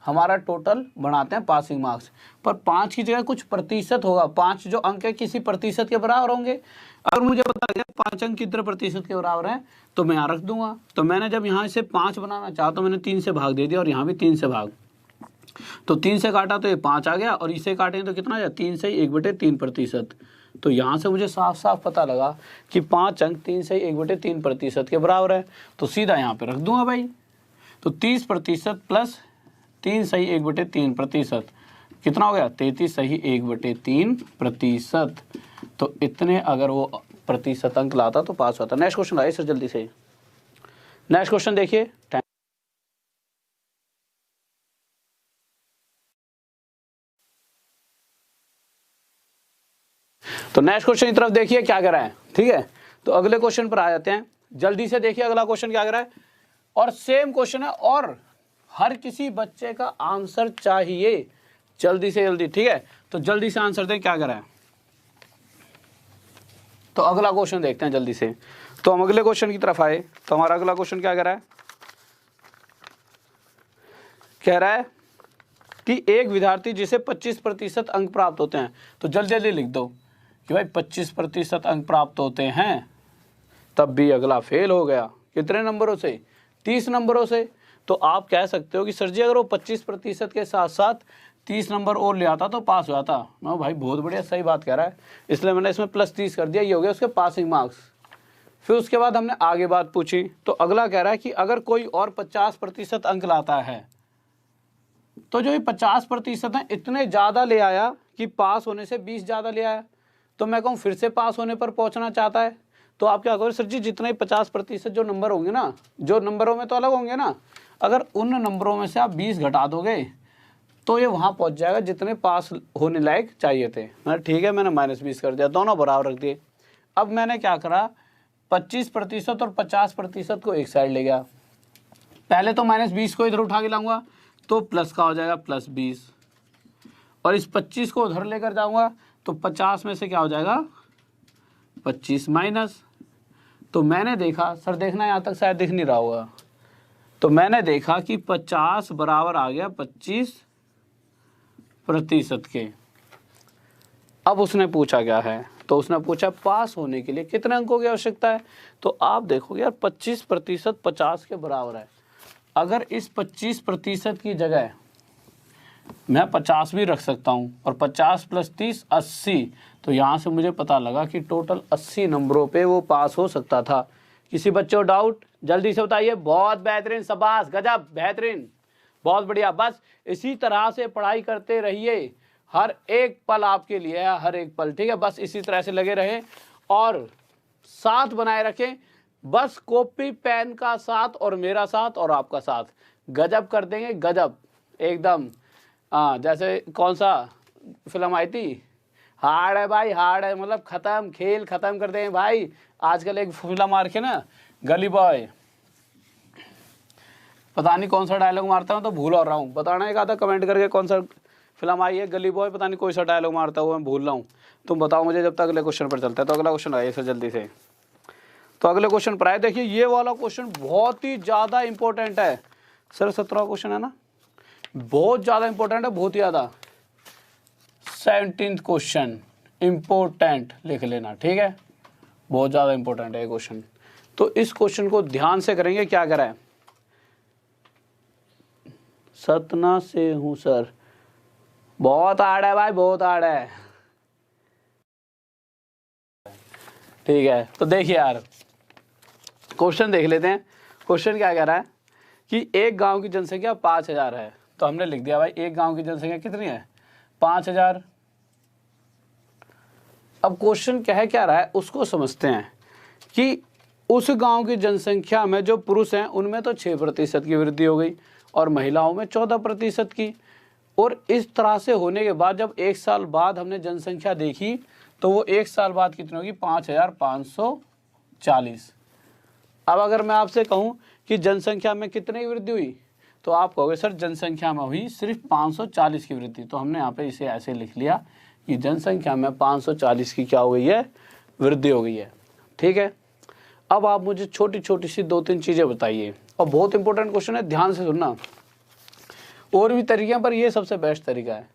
हमारा टोटल बनाते हैं पासिंग मार्क्स, पर 5 की जगह कुछ प्रतिशत होगा, 5 जो अंक है किसी प्रतिशत के बराबर होंगे। अगर मुझे पता लग जाए 5 अंक कितने प्रतिशत के बराबर हैं, तो मैं यहाँ रख दूंगा। तो मैंने जब यहाँ से 5 बनाना चाहा तो मैंने 3 से भाग दे दिया, और यहाँ भी 3 से भाग, तो 3 से काटा तो ये 5 आ गया, और इसे काटें तो कितना आ जाए 3 से 1/3%। तो यहाँ से मुझे साफ साफ पता लगा कि 5 अंक 3 से 1/3% के बराबर है। तो सीधा यहाँ पे रख दूंगा भाई। तो 30% प्लस 3 सही 1/3% कितना हो गया 33 सही 1/3%। तो इतने अगर वो प्रतिशत अंक लाता तो पास होता। नेक्स्ट क्वेश्चन आइए सर जल्दी से। नेक्स्ट क्वेश्चन देखिए। तो नेक्स्ट क्वेश्चन की तरफ देखिए क्या कर रहा है। ठीक है, तो अगले क्वेश्चन पर आ जाते हैं। जल्दी से देखिए अगला क्वेश्चन क्या कर रहा है, और सेम क्वेश्चन है, और हर किसी बच्चे का आंसर चाहिए जल्दी से जल्दी। ठीक है, तो जल्दी से आंसर दें क्या कर रहा है। तो अगला क्वेश्चन देखते हैं जल्दी से। तो हम अगले क्वेश्चन की तरफ आए, तो हमारा अगला क्वेश्चन क्या कह रहा है, कह रहा है कि एक विद्यार्थी जिसे 25% अंक प्राप्त होते हैं, तो जल्दी जल्दी लिख दो कि भाई 25% अंक प्राप्त होते हैं, तब भी अगला फेल हो गया। कितने नंबरों से 30 नंबरों से। तो आप कह सकते हो कि सर जी अगर वो 25% के साथ साथ 30 नंबर और ले आता तो पास हो जाता। मैं भाई बहुत बढ़िया, सही बात कह रहा है, इसलिए मैंने इसमें +30 कर दिया, ये हो गया उसके पासिंग मार्क्स। फिर उसके बाद हमने आगे बात पूछी, तो अगला कह रहा है कि अगर कोई और 50% अंक लाता है, तो जो ये 50% है इतने ज़्यादा ले आया कि पास होने से 20 ज़्यादा ले आया, तो मैं कहूँ फिर से पास होने पर पहुँचना चाहता है। तो आप क्या करोगे, सर जी जितने 50% जो नंबर होंगे ना, जो नंबरों में तो अलग होंगे ना, अगर उन नंबरों में से आप 20 घटा दोगे तो ये वहाँ पहुँच जाएगा जितने पास होने लायक चाहिए थे। मैंने ठीक है, मैंने -20 कर दिया, दोनों बराबर रख दिए। अब मैंने क्या करा, 25% और 50% को एक साइड ले गया। पहले तो -20 को इधर उठा के लाऊंगा तो प्लस का हो जाएगा +20, और इस 25 को उधर लेकर जाऊंगा तो 50 में से क्या हो जाएगा 25 माइनस। तो मैंने देखा, सर देखना यहाँ तक शायद दिख नहीं रहा होगा, तो मैंने देखा कि 50 बराबर आ गया 25% के। अब उसने पूछा क्या है, तो उसने पूछा पास होने के लिए कितने अंकों की आवश्यकता है। तो आप देखोगे यार 25% 50 के बराबर है। अगर इस 25% की जगह मैं 50 भी रख सकता हूँ, और 50 + 30 80, तो यहाँ से मुझे पता लगा कि टोटल 80 नंबरों पे वो पास हो सकता था। किसी बच्चे को डाउट जल्दी से बताइए। बहुत बेहतरीन, शाबाश, गजब, बेहतरीन, बहुत बढ़िया। बस इसी तरह से पढ़ाई करते रहिए, हर एक पल आपके लिए है, हर एक पल। ठीक है, बस इसी तरह से लगे रहें और साथ बनाए रखें। बस कॉपी पेन का साथ, और मेरा साथ, और आपका साथ, गजब कर देंगे, गजब एकदम। हाँ, जैसे कौन सा फिल्म आई थी, हार्ड है भाई, हार्ड है, मतलब ख़त्म, खेल ख़त्म कर देंगे भाई। आजकल एक फिल्म मार के ना, गली बॉय, पता नहीं कौन सा डायलॉग मारता हूँ, तो भूल हो रहा हूँ, बताना एक आधा कमेंट करके कौन सा फिल्म आई है, गली बॉय, पता नहीं कोई सा डायलॉग मारता हुआ मैं भूल रहा हूँ, तुम बताओ मुझे जब तक अगले क्वेश्चन पर चलता है। तो अगला क्वेश्चन आइए सर जल्दी से। तो अगले क्वेश्चन पर आए, देखिए ये वाला क्वेश्चन बहुत ही ज़्यादा इंपॉर्टेंट है सर। 17वां क्वेश्चन है ना, बहुत ज़्यादा इंपॉर्टेंट है, बहुत ही ज़्यादा। 17th क्वेश्चन इंपॉर्टेंट लिख लेना, ठीक है, बहुत ज़्यादा इंपॉर्टेंट है ये क्वेश्चन। तो इस क्वेश्चन को ध्यान से करेंगे। क्या करा है, सतना से हूँ सर, बहुत हार्ड है भाई, बहुत हार्ड है। ठीक है, तो देखिए यार, क्वेश्चन देख लेते हैं। क्वेश्चन क्या कह रहा है कि एक गांव की जनसंख्या 5000 है। तो हमने लिख दिया भाई एक गांव की जनसंख्या कितनी है 5000। अब क्वेश्चन क्या रहा है उसको समझते हैं कि उस गांव की जनसंख्या में जो पुरुष हैं उनमें तो 6% की वृद्धि हो गई और महिलाओं में 14% की। और इस तरह से होने के बाद जब एक साल बाद हमने जनसंख्या देखी तो वो एक साल बाद कितनी होगी 5540। अब अगर मैं आपसे कहूं कि जनसंख्या में कितने की वृद्धि हुई तो आप कहोगे सर जनसंख्या में हुई सिर्फ 540 की वृद्धि। तो हमने यहाँ पे इसे ऐसे लिख लिया कि जनसंख्या में 540 की क्या हो गई है वृद्धि हो गई है। ठीक है, अब आप मुझे छोटी छोटी सी 2-3 चीज़ें बताइए और बहुत इंपॉर्टेंट क्वेश्चन है, ध्यान से सुनना। और भी तरीके हैं पर ये सबसे बेस्ट तरीका है।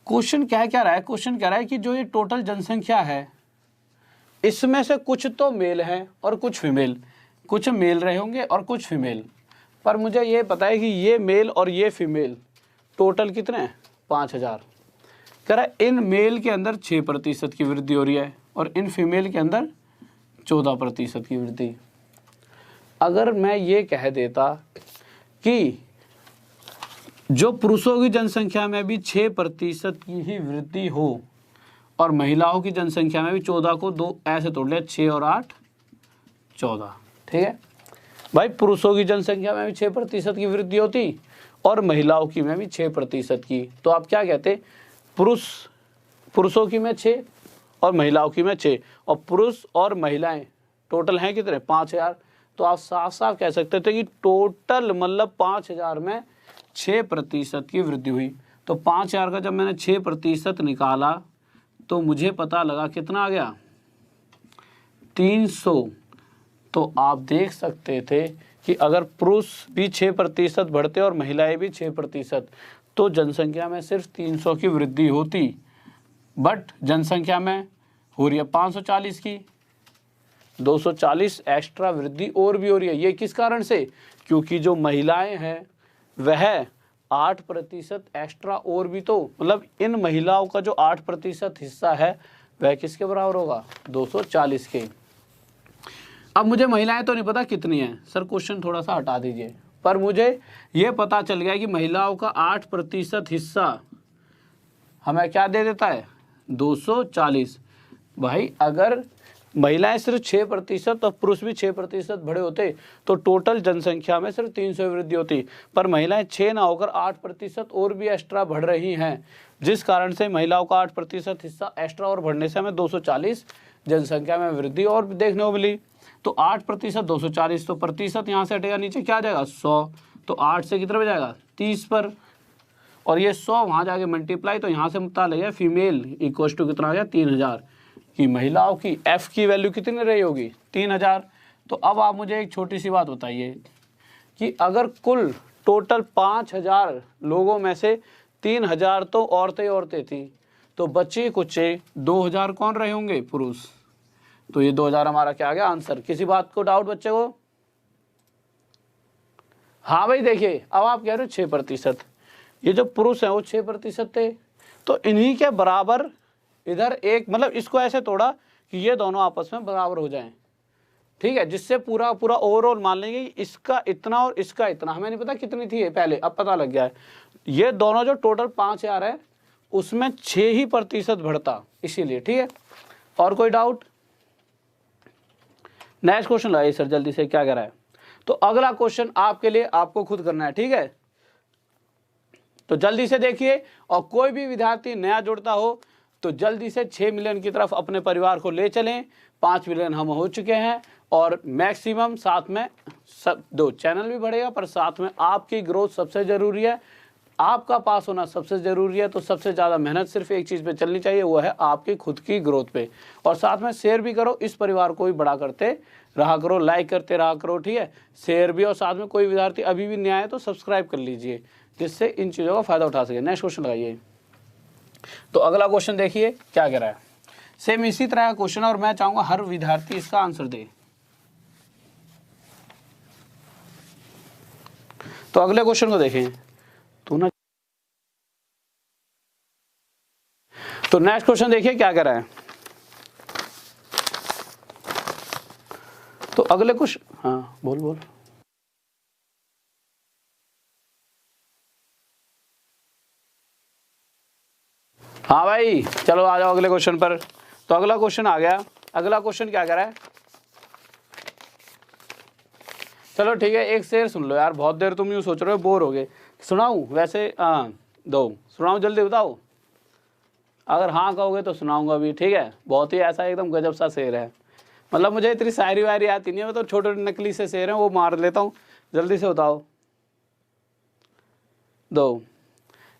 क्वेश्चन क्या रहा है, क्वेश्चन कह रहा है कि जो ये टोटल जनसंख्या है इसमें से कुछ तो मेल है और कुछ फीमेल, कुछ मेल रहे होंगे और कुछ फीमेल। पर मुझे ये पता है कि ये मेल और ये फीमेल टोटल कितने हैं 5000। कह रहा है इन मेल के अंदर 6% की वृद्धि हो रही है और इन फीमेल के अंदर 14% की वृद्धि। अगर मैं ये कह देता कि जो पुरुषों की जनसंख्या में भी 6% की ही वृद्धि हो और महिलाओं की जनसंख्या में भी 14 को 2 ऐसे तोड़ लिया 6 और 8 14। ठीक है भाई, पुरुषों की जनसंख्या में भी 6% की वृद्धि होती और महिलाओं की में भी 6% की। तो आप क्या कहते, पुरुषों की में 6 और महिलाओं की में 6 और पुरुष और महिलाएं टोटल हैं कितने 5000। तो आप साफ साफ कह सकते थे कि टोटल मतलब 5000 में 6% की वृद्धि हुई। तो 5000 का जब मैंने 6% निकाला तो मुझे पता लगा कितना आ गया 300। तो आप देख सकते थे कि अगर पुरुष भी 6% बढ़ते और महिलाएं भी 6% तो जनसंख्या में सिर्फ 300 की वृद्धि होती, बट जनसंख्या में हो रही है 540 की, 240 एक्स्ट्रा वृद्धि और भी हो रही है। ये किस कारण से, क्योंकि जो महिलाएं हैं वह 8% एक्स्ट्रा और भी, तो मतलब इन महिलाओं का जो 8% हिस्सा है वह किसके बराबर होगा 240 के। अब मुझे महिलाएं तो नहीं पता कितनी हैं, सर क्वेश्चन थोड़ा सा हटा दीजिए, पर मुझे ये पता चल गया कि महिलाओं का 8% हिस्सा हमें क्या दे देता है 240। भाई अगर महिलाएं सिर्फ 6% और पुरुष भी 6% बढ़े होते तो टोटल जनसंख्या में सिर्फ 300 वृद्धि होती, पर महिलाएं 6 ना होकर 8% और भी एक्स्ट्रा बढ़ रही हैं, जिस कारण से महिलाओं का 8% हिस्सा एक्स्ट्रा और बढ़ने से हमें 240 जनसंख्या में वृद्धि और देखने को मिली। तो 8% 240, तो प्रतिशत यहाँ से हटेगा नीचे क्या आ जाएगा 100। तो 8 से कितने पे जाएगा 30 पर, और ये 100 वहाँ जाके मल्टीप्लाई, तो यहाँ से पता लगे फीमेल इक्वल टू कितना आ गया 3000 की महिलाओं की एफ की वैल्यू कितनी रही होगी 3000। तो अब आप मुझे एक छोटी सी बात बताइए कि अगर कुल टोटल 5000 लोगों में से 3000 तो औरतें थी तो बच्चे कुछ 2000 कौन रहे होंगे पुरुष। तो ये 2000 हमारा क्या आ गया आंसर। किसी बात को डाउट बच्चे को? हाँ भाई देखिए, अब आप कह रहे हो 6%, ये जो पुरुष हैं वो 6% थे, तो इन्हीं के बराबर इधर एक, मतलब इसको ऐसे तोड़ा कि ये दोनों आपस में बराबर हो जाएं, ठीक है, जिससे पूरा ओवरऑल मान लेंगे इसका इतना और इसका इतना। हमें नहीं पता कितनी थी पहले, अब पता लग गया है। ये दोनों जो टोटल 5000 है उसमें 6% बढ़ता, इसीलिए। ठीक है, और कोई डाउट? नेक्स्ट क्वेश्चन लाइए सर जल्दी से, क्या कह रहा है। तो अगला क्वेश्चन आपके लिए आपको खुद करना है, ठीक है, तो जल्दी से देखिए। और कोई भी विद्यार्थी नया जुड़ता हो तो जल्दी से 6 मिलियन की तरफ अपने परिवार को ले चलें। 5 मिलियन हम हो चुके हैं और मैक्सिमम साथ में सब 2 चैनल भी बढ़ेगा, पर साथ में आपकी ग्रोथ सबसे ज़रूरी है, आपका पास होना सबसे ज़रूरी है। तो सबसे ज़्यादा मेहनत सिर्फ एक चीज़ पे चलनी चाहिए, वो है आपकी खुद की ग्रोथ पे। और साथ में शेयर भी करो, इस परिवार को भी बड़ा करते रहा करो, लाइक करते रहा करो, ठीक है, शेयर भी। और साथ में कोई विद्यार्थी अभी भी नया है तो सब्सक्राइब कर लीजिए, जिससे इन चीज़ों का फ़ायदा उठा सके। नेक्स्ट क्वेश्चन लगाइए। तो अगला क्वेश्चन देखिए क्या कह रहा है, सेम इसी तरह का क्वेश्चन, और मैं चाहूँगा हर विद्यार्थी इसका आंसर दे। तो अगले क्वेश्चन को देखें तो नेक्स्ट क्वेश्चन देखिए क्या कह रहा है। तो अगले क्वेश्चन हाँ बोल बोल। हाँ भाई चलो आ जाओ अगले क्वेश्चन पर। तो अगला क्वेश्चन आ गया। अगला क्वेश्चन क्या कह रहा है? चलो ठीक है, एक शेर सुन लो यार, बहुत देर तुम यूँ सोच रहे हो, बोर हो गए। सुनाऊं वैसे? हाँ दो सुनाऊं, जल्दी बताओ। अगर हाँ कहोगे तो सुनाऊंगा अभी, ठीक है। बहुत ही ऐसा एकदम गजब सा शेर है, मतलब मुझे इतनी शायरी वायरी आती नहीं है, मैं तो छोटे नकली से शेर हैं वो मार लेता हूँ। जल्दी से बताओ। दो।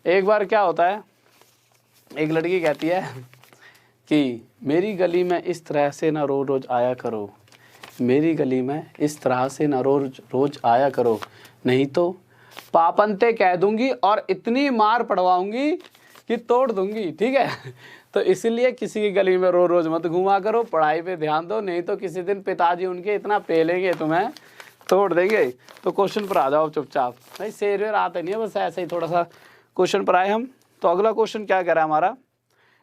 एक बार क्या होता है, एक लड़की कहती है कि मेरी गली में इस तरह से ना रोज रोज आया करो, मेरी गली में इस तरह से ना रोज रोज आया करो, नहीं तो पापंते कह दूंगी और इतनी मार पड़वाऊंगी कि तोड़ दूंगी, ठीक है। तो इसीलिए किसी की गली में रोज रोज मत घुमा करो, पढ़ाई पे ध्यान दो, नहीं तो किसी दिन पिताजी उनके इतना पेलेंगे तुम्हें, तोड़ देंगे। तो क्वेश्चन पर आ जाओ चुपचाप। भाई शेर वेर आते नहीं है, बस ऐसे ही थोड़ा सा क्वेश्चन पर आए हम। तो अगला क्वेश्चन क्या कह रहा है हमारा,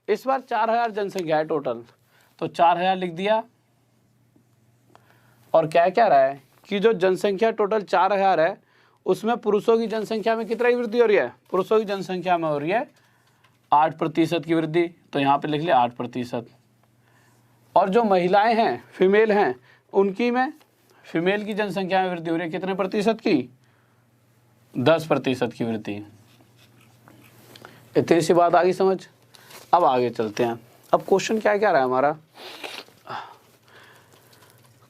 इस बार 4000 जनसंख्या है टोटल, तो 4000 लिख दिया। और क्या कह रहा है कि जो जनसंख्या टोटल 4000 है उसमें पुरुषों की जनसंख्या में कितना की वृद्धि हो रही है? पुरुषों की जनसंख्या में हो रही है 8% की वृद्धि, तो यहाँ पे लिख लिया 8%। और जो महिलाएं हैं, फीमेल हैं, उनकी में, फीमेल की जनसंख्या में वृद्धि हो रही है कितने प्रतिशत की? 10% की वृद्धि। इतनी सी बात आ गई समझ। अब आगे चलते हैं। अब क्वेश्चन क्या रहा है हमारा,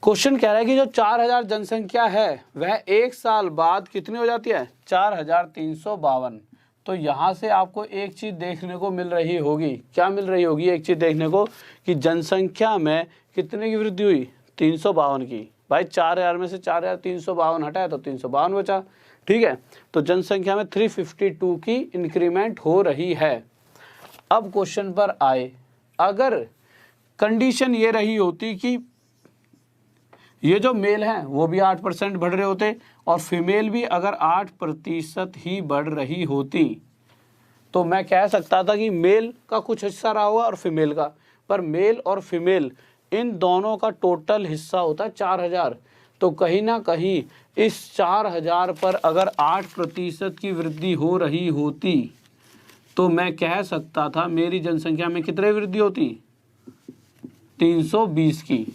क्वेश्चन कह रहा है कि जो 4000 जनसंख्या है वह एक साल बाद कितनी हो जाती है? 4352। तो यहाँ से आपको एक चीज़ देखने को मिल रही होगी, क्या मिल रही होगी? एक चीज़ देखने को कि जनसंख्या में कितने की वृद्धि हुई? 352 की। भाई 4000 में से 4352 हटाया तो 352 बचा, ठीक है। तो जनसंख्या में 352 की इंक्रीमेंट हो रही है। अब क्वेश्चन पर आए, अगर कंडीशन ये रही होती कि ये जो मेल हैं वो भी 8% बढ़ रहे होते और फीमेल भी अगर 8% ही बढ़ रही होती, तो मैं कह सकता था कि मेल का कुछ हिस्सा रहा होगा और फीमेल का, पर मेल और फीमेल इन दोनों का टोटल हिस्सा होता है 4000। तो कहीं ना कहीं इस 4000 पर अगर 8% की वृद्धि हो रही होती तो मैं कह सकता था मेरी जनसंख्या में कितनी वृद्धि होती? 320 की।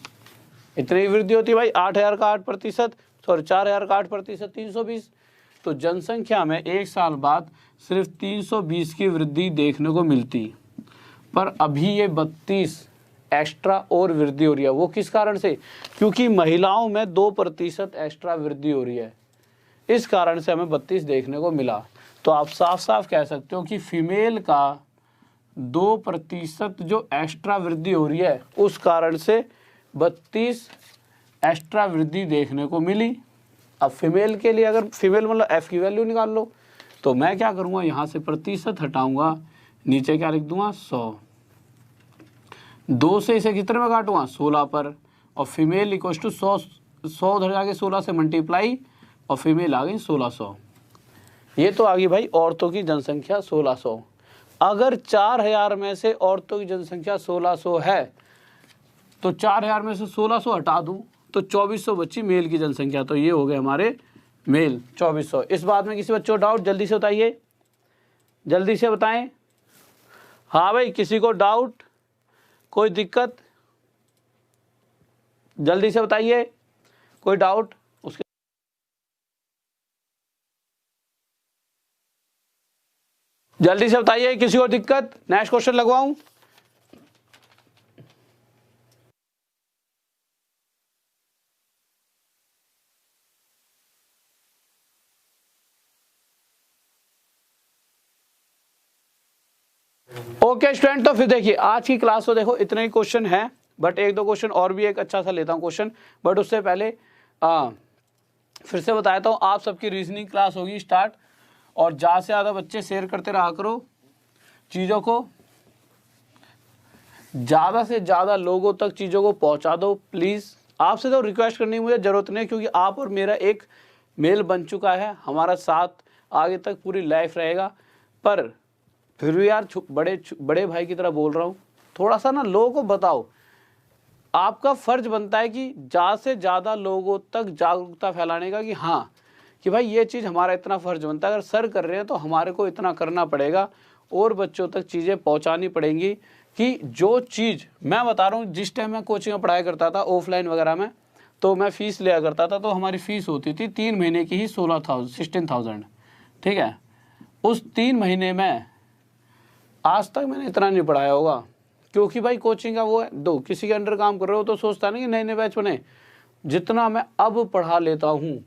इतनी वृद्धि होती भाई, 8000 का 8%, सॉरी 4000 का 8%, 320। तो जनसंख्या में एक साल बाद सिर्फ 320 की वृद्धि देखने को मिलती, पर अभी ये 32 एक्स्ट्रा और वृद्धि हो रही है। वो किस कारण से? क्योंकि महिलाओं में 2% एक्स्ट्रा वृद्धि हो रही है, इस कारण से हमें 32 देखने को मिला। तो आप साफ साफ कह सकते हो कि फीमेल का 2% जो एक्स्ट्रा वृद्धि हो रही है उस कारण से 32 एक्स्ट्रा वृद्धि देखने को मिली। अब फीमेल के लिए, अगर फीमेल मतलब एफ की वैल्यू निकाल लो, तो मैं क्या करूँगा, यहाँ से प्रतिशत हटाऊंगा, नीचे क्या लिख दूंगा? 100। 2 से इसे कितने में काटूंगा? 16 पर। और फीमेल इक्वल टू 100 उधर जाके 16 से मल्टीप्लाई, और फीमेल आ गई 1600। ये तो आ गई भाई औरतों की जनसंख्या 1600। अगर 4000 में से औरतों की जनसंख्या 1600 है तो 4000 में से 1600 हटा दूं तो 2400 बची मेल की जनसंख्या। तो ये हो गए हमारे मेल 2400। इस बात में किसी बच्चों को डाउट? जल्दी से बताइए, जल्दी से बताएं। हाँ भाई, किसी को डाउट, कोई दिक्कत? जल्दी से बताइए, कोई डाउट? उसके जल्दी से बताइए, किसी को दिक्कत? नेक्स्ट क्वेश्चन लगवाऊं? ओके स्टूडेंट, तो फिर देखिए आज की क्लास तो देखो इतने ही क्वेश्चन हैं, बट एक दो क्वेश्चन और भी एक अच्छा सा लेता हूँ क्वेश्चन। बट उससे पहले फिर से बताता हूँ, आप सबकी रीजनिंग क्लास होगी स्टार्ट, और ज़्यादा से ज़्यादा बच्चे शेयर करते रहा करो चीज़ों को, ज़्यादा से ज़्यादा लोगों तक चीज़ों को पहुँचा दो प्लीज़। आपसे तो रिक्वेस्ट करने की मुझे ज़रूरत नहीं, क्योंकि आप और मेरा एक मेल बन चुका है, हमारा साथ आगे तक पूरी लाइफ रहेगा। पर फिर भी यार बड़े भाई की तरह बोल रहा हूँ, थोड़ा सा ना लोगों को बताओ आपका फर्ज बनता है कि ज़्यादा से ज़्यादा लोगों तक जागरूकता फैलाने का, कि हाँ कि भाई ये चीज़ हमारा इतना फर्ज बनता है, अगर सर कर रहे हैं तो हमारे को इतना करना पड़ेगा और बच्चों तक चीज़ें पहुंचानी पड़ेंगी। कि जो चीज़ मैं बता रहा हूँ, जिस टाइम मैं कोचिंग में पढ़ाई करता था ऑफलाइन वगैरह में, तो मैं फ़ीस लिया करता था, तो हमारी फ़ीस होती थी 3 महीने की ही 16,000, ठीक है। उस 3 महीने में आज तक मैंने इतना नहीं पढ़ाया होगा, क्योंकि भाई कोचिंग का वो है, दो किसी के अंडर काम कर रहे हो तो सोचता नहीं कि नए नए बैच बने। जितना मैं अब पढ़ा लेता हूँ,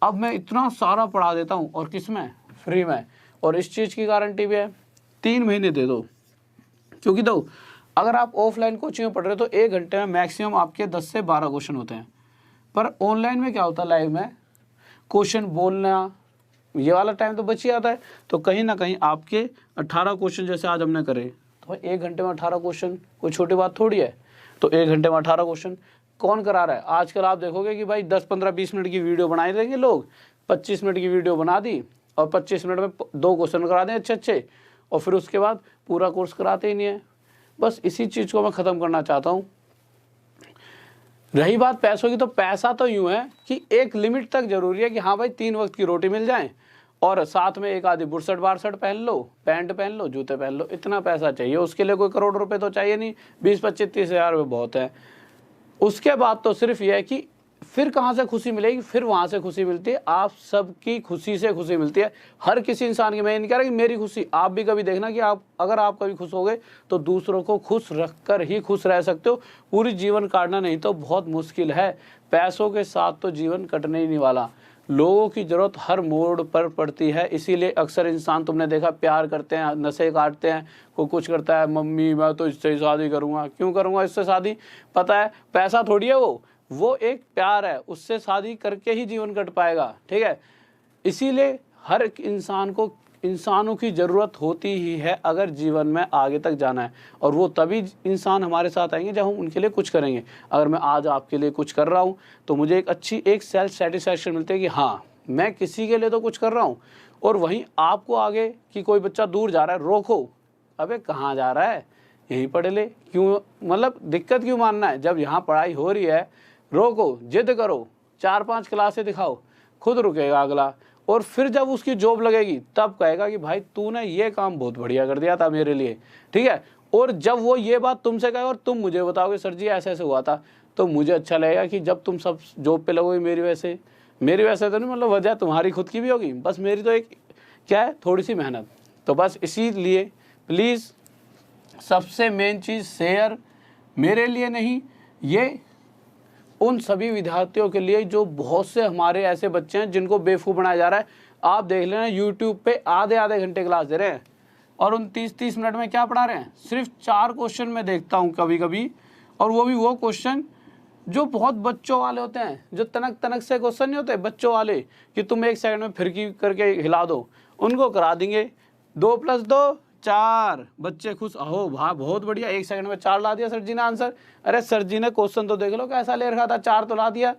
अब मैं इतना सारा पढ़ा देता हूँ, और किस में, फ्री में। और इस चीज़ की गारंटी भी है, 3 महीने दे दो, क्योंकि दो अगर आप ऑफलाइन कोचिंग में पढ़ रहे हो तो 1 घंटे में मैक्सिमम आपके 10 से 12 क्वेश्चन होते हैं। पर ऑनलाइन में क्या होता है, लाइव में क्वेश्चन बोलना, ये वाला टाइम तो बच ही आता है। तो कहीं ना कहीं आपके 18 क्वेश्चन जैसे आज हमने करे, तो 1 घंटे में 18 क्वेश्चन कोई छोटी बात थोड़ी है। तो 1 घंटे में 18 क्वेश्चन कौन करा रहा है? आजकल आप देखोगे कि भाई 10, 15, 20 मिनट की वीडियो बनाए देंगे लोग, 25 मिनट की वीडियो बना दी और 25 मिनट में 2 क्वेश्चन करा दें अच्छे, और फिर उसके बाद पूरा कोर्स कराते ही नहीं है। बस इसी चीज़ को मैं ख़त्म करना चाहता हूँ। रही बात पैसों की, तो पैसा तो यूँ है कि एक लिमिट तक जरूरी है कि हाँ भाई 3 वक्त की रोटी मिल जाए, और साथ में एक आधी बुरसट बारसट पहन लो, पैंट पहन लो, जूते पहन लो, इतना पैसा चाहिए। उसके लिए कोई करोड़ रुपए तो चाहिए नहीं, 20, 25, 30 हज़ार रुपये बहुत है। उसके बाद तो सिर्फ यह है कि फिर कहाँ से खुशी मिलेगी, फिर वहाँ से खुशी मिलती है, आप सबकी खुशी से खुशी मिलती है। हर किसी इंसान की, मैं ये नहीं कह रहा कि मेरी खुशी, आप भी कभी देखना कि आप अगर आप कभी खुश हो गए तो दूसरों को खुश रखकर ही खुश रह सकते हो। पूरी जीवन काटना नहीं तो बहुत मुश्किल है। पैसों के साथ तो जीवन कटने ही नहीं वाला। लोगों की ज़रूरत हर मोड़ पर पड़ती है, इसीलिए अक्सर इंसान तुमने देखा प्यार करते हैं, नशे काटते हैं, कोई कुछ करता है, मम्मी मैं तो इससे ही शादी करूँगा, क्यों करूँगा इससे शादी, पता है पैसा थोड़ी है वो एक प्यार है, उससे शादी करके ही जीवन कट पाएगा, ठीक है। इसीलिए हर एक इंसान को इंसानों की ज़रूरत होती ही है अगर जीवन में आगे तक जाना है, और वो तभी इंसान हमारे साथ आएंगे जब हम उनके लिए कुछ करेंगे। अगर मैं आज आपके लिए कुछ कर रहा हूँ तो मुझे एक सेल्फ सेटिस्फैक्शन मिलती है कि हाँ मैं किसी के लिए तो कुछ कर रहा हूँ। और वहीं आपको आगे कि कोई बच्चा दूर जा रहा है, रोको, अबे कहाँ जा रहा है, यहीं पढ़ ले, क्यों मतलब दिक्कत क्यों मानना है, जब यहाँ पढ़ाई हो रही है रोको, जिद करो, 4-5 क्लासें दिखाओ, खुद रुकेगा अगला। और फिर जब उसकी जॉब लगेगी तब कहेगा कि भाई तूने ये काम बहुत बढ़िया कर दिया था मेरे लिए, ठीक है। और जब वो ये बात तुमसे कहे और तुम मुझे बताओगे सर जी ऐसे ऐसे हुआ था, तो मुझे अच्छा लगेगा कि जब तुम सब जॉब पे लगोगे मेरी वजह से तो नहीं, मतलब वजह तुम्हारी खुद की भी होगी, बस मेरी तो एक क्या है, थोड़ी सी मेहनत। तो बस इसीलिए प्लीज़ सबसे मेन चीज़ शेयर मेरे लिए नहीं, ये उन सभी विद्यार्थियों के लिए जो बहुत से हमारे ऐसे बच्चे हैं जिनको बेवकूफ़ बनाया जा रहा है। आप देख लेना यूट्यूब पे आधे घंटे क्लास दे रहे हैं और उन 30 मिनट में क्या पढ़ा रहे हैं, सिर्फ 4 क्वेश्चन मैं देखता हूँ कभी कभी, और वो भी वो क्वेश्चन जो बहुत बच्चों वाले होते हैं, जो तनक से क्वेश्चन नहीं होते बच्चों वाले कि तुम 1 सेकंड में फिरकी करके हिला दो, उनको करा देंगे 2 + 2 4, बच्चे खुश, अहो वाह बहुत बढ़िया, 1 सेकंड में 4 ला दिया सर जी ने आंसर। अरे सर जी ने क्वेश्चन तो देख लो कैसा ले रखा था, 4 तो ला दिया।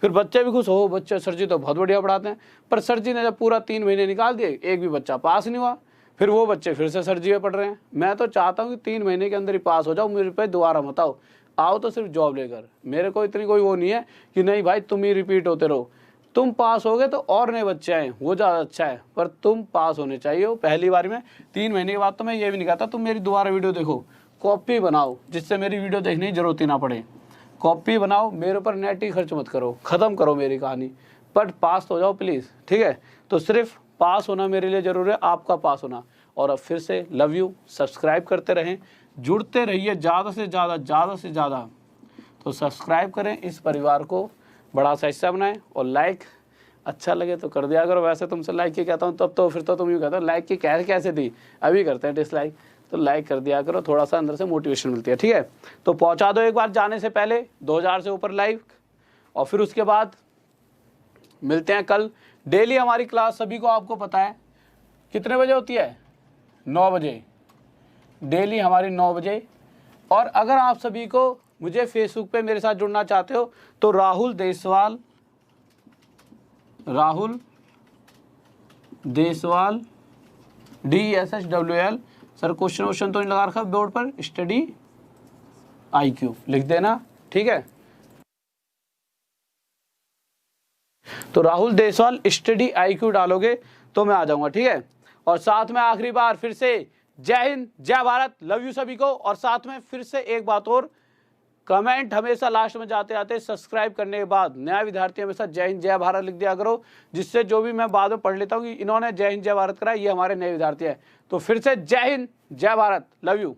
फिर बच्चे भी खुश, हो बच्चे सर जी तो बहुत बढ़िया पढ़ाते हैं। पर सर जी ने जब पूरा 3 महीने निकाल दिए, एक भी बच्चा पास नहीं हुआ, फिर वो बच्चे फिर से सर जी में पढ़ रहे हैं। मैं तो चाहता हूँ कि 3 महीने के अंदर ही पास हो जाओ, मेरे पे दोबारा मत आओ तो सिर्फ जॉब लेकर। मेरे को इतनी कोई वो नहीं है कि नहीं भाई तुम ही रिपीट होते रहो, तुम पास हो गए तो और नए बच्चे आए वो ज़्यादा अच्छा है, पर तुम पास होने चाहिए हो पहली बार में। 3 महीने के बाद तो मैं ये भी नहीं कहता तुम मेरी दोबारा वीडियो देखो, कॉपी बनाओ जिससे मेरी वीडियो देखने की जरूरत ही ना पड़े। कॉपी बनाओ, मेरे ऊपर नेट ही खर्च मत करो, ख़त्म करो मेरी कहानी, बट पास हो जाओ प्लीज़, ठीक है। तो सिर्फ पास होना मेरे लिए ज़रूरी है, आपका पास होना। और अब फिर से लव यू, सब्सक्राइब करते रहें, जुड़ते रहिए ज़्यादा से ज़्यादा। तो सब्सक्राइब करें, इस परिवार को बड़ा सा हिस्सा बनाएं, और लाइक अच्छा लगे तो कर दिया करो। वैसे तुमसे लाइक की कहता हूँ तब तो फिर तो तुम यूँ कहते हो लाइक की कैसे दी, अभी करते हैं डिसलाइक, तो लाइक कर दिया करो, थोड़ा सा अंदर से मोटिवेशन मिलती है, ठीक है। तो पहुँचा दो एक बार जाने से पहले 2000 से ऊपर लाइक, और फिर उसके बाद मिलते हैं कल। डेली हमारी क्लास सभी को आपको पता है कितने बजे होती है, 9 बजे, डेली हमारी 9 बजे। और अगर आप सभी को मुझे फेसबुक पे मेरे साथ जुड़ना चाहते हो तो Rahul Deswal DESHWL, sir question तो नहीं लगा रखा बोर्ड पर, स्टडी IQ लिख देना, ठीक है। तो राहुल देसवाल स्टडी IQ डालोगे तो मैं आ जाऊंगा, ठीक है। और साथ में आखिरी बार फिर से जय हिंद, जय भारत, लव यू सभी को। और साथ में फिर से एक बात और, कमेंट हमेशा लास्ट में जाते आते सब्सक्राइब करने के बाद नया विद्यार्थी हमेशा जय हिंद जय भारत लिख दिया करो, जिससे जो भी मैं बाद में पढ़ लेता हूँ कि इन्होंने जय हिंद जय भारत करा, ये हमारे नए विद्यार्थी है। तो फिर से जय हिंद जय भारत, लव यू।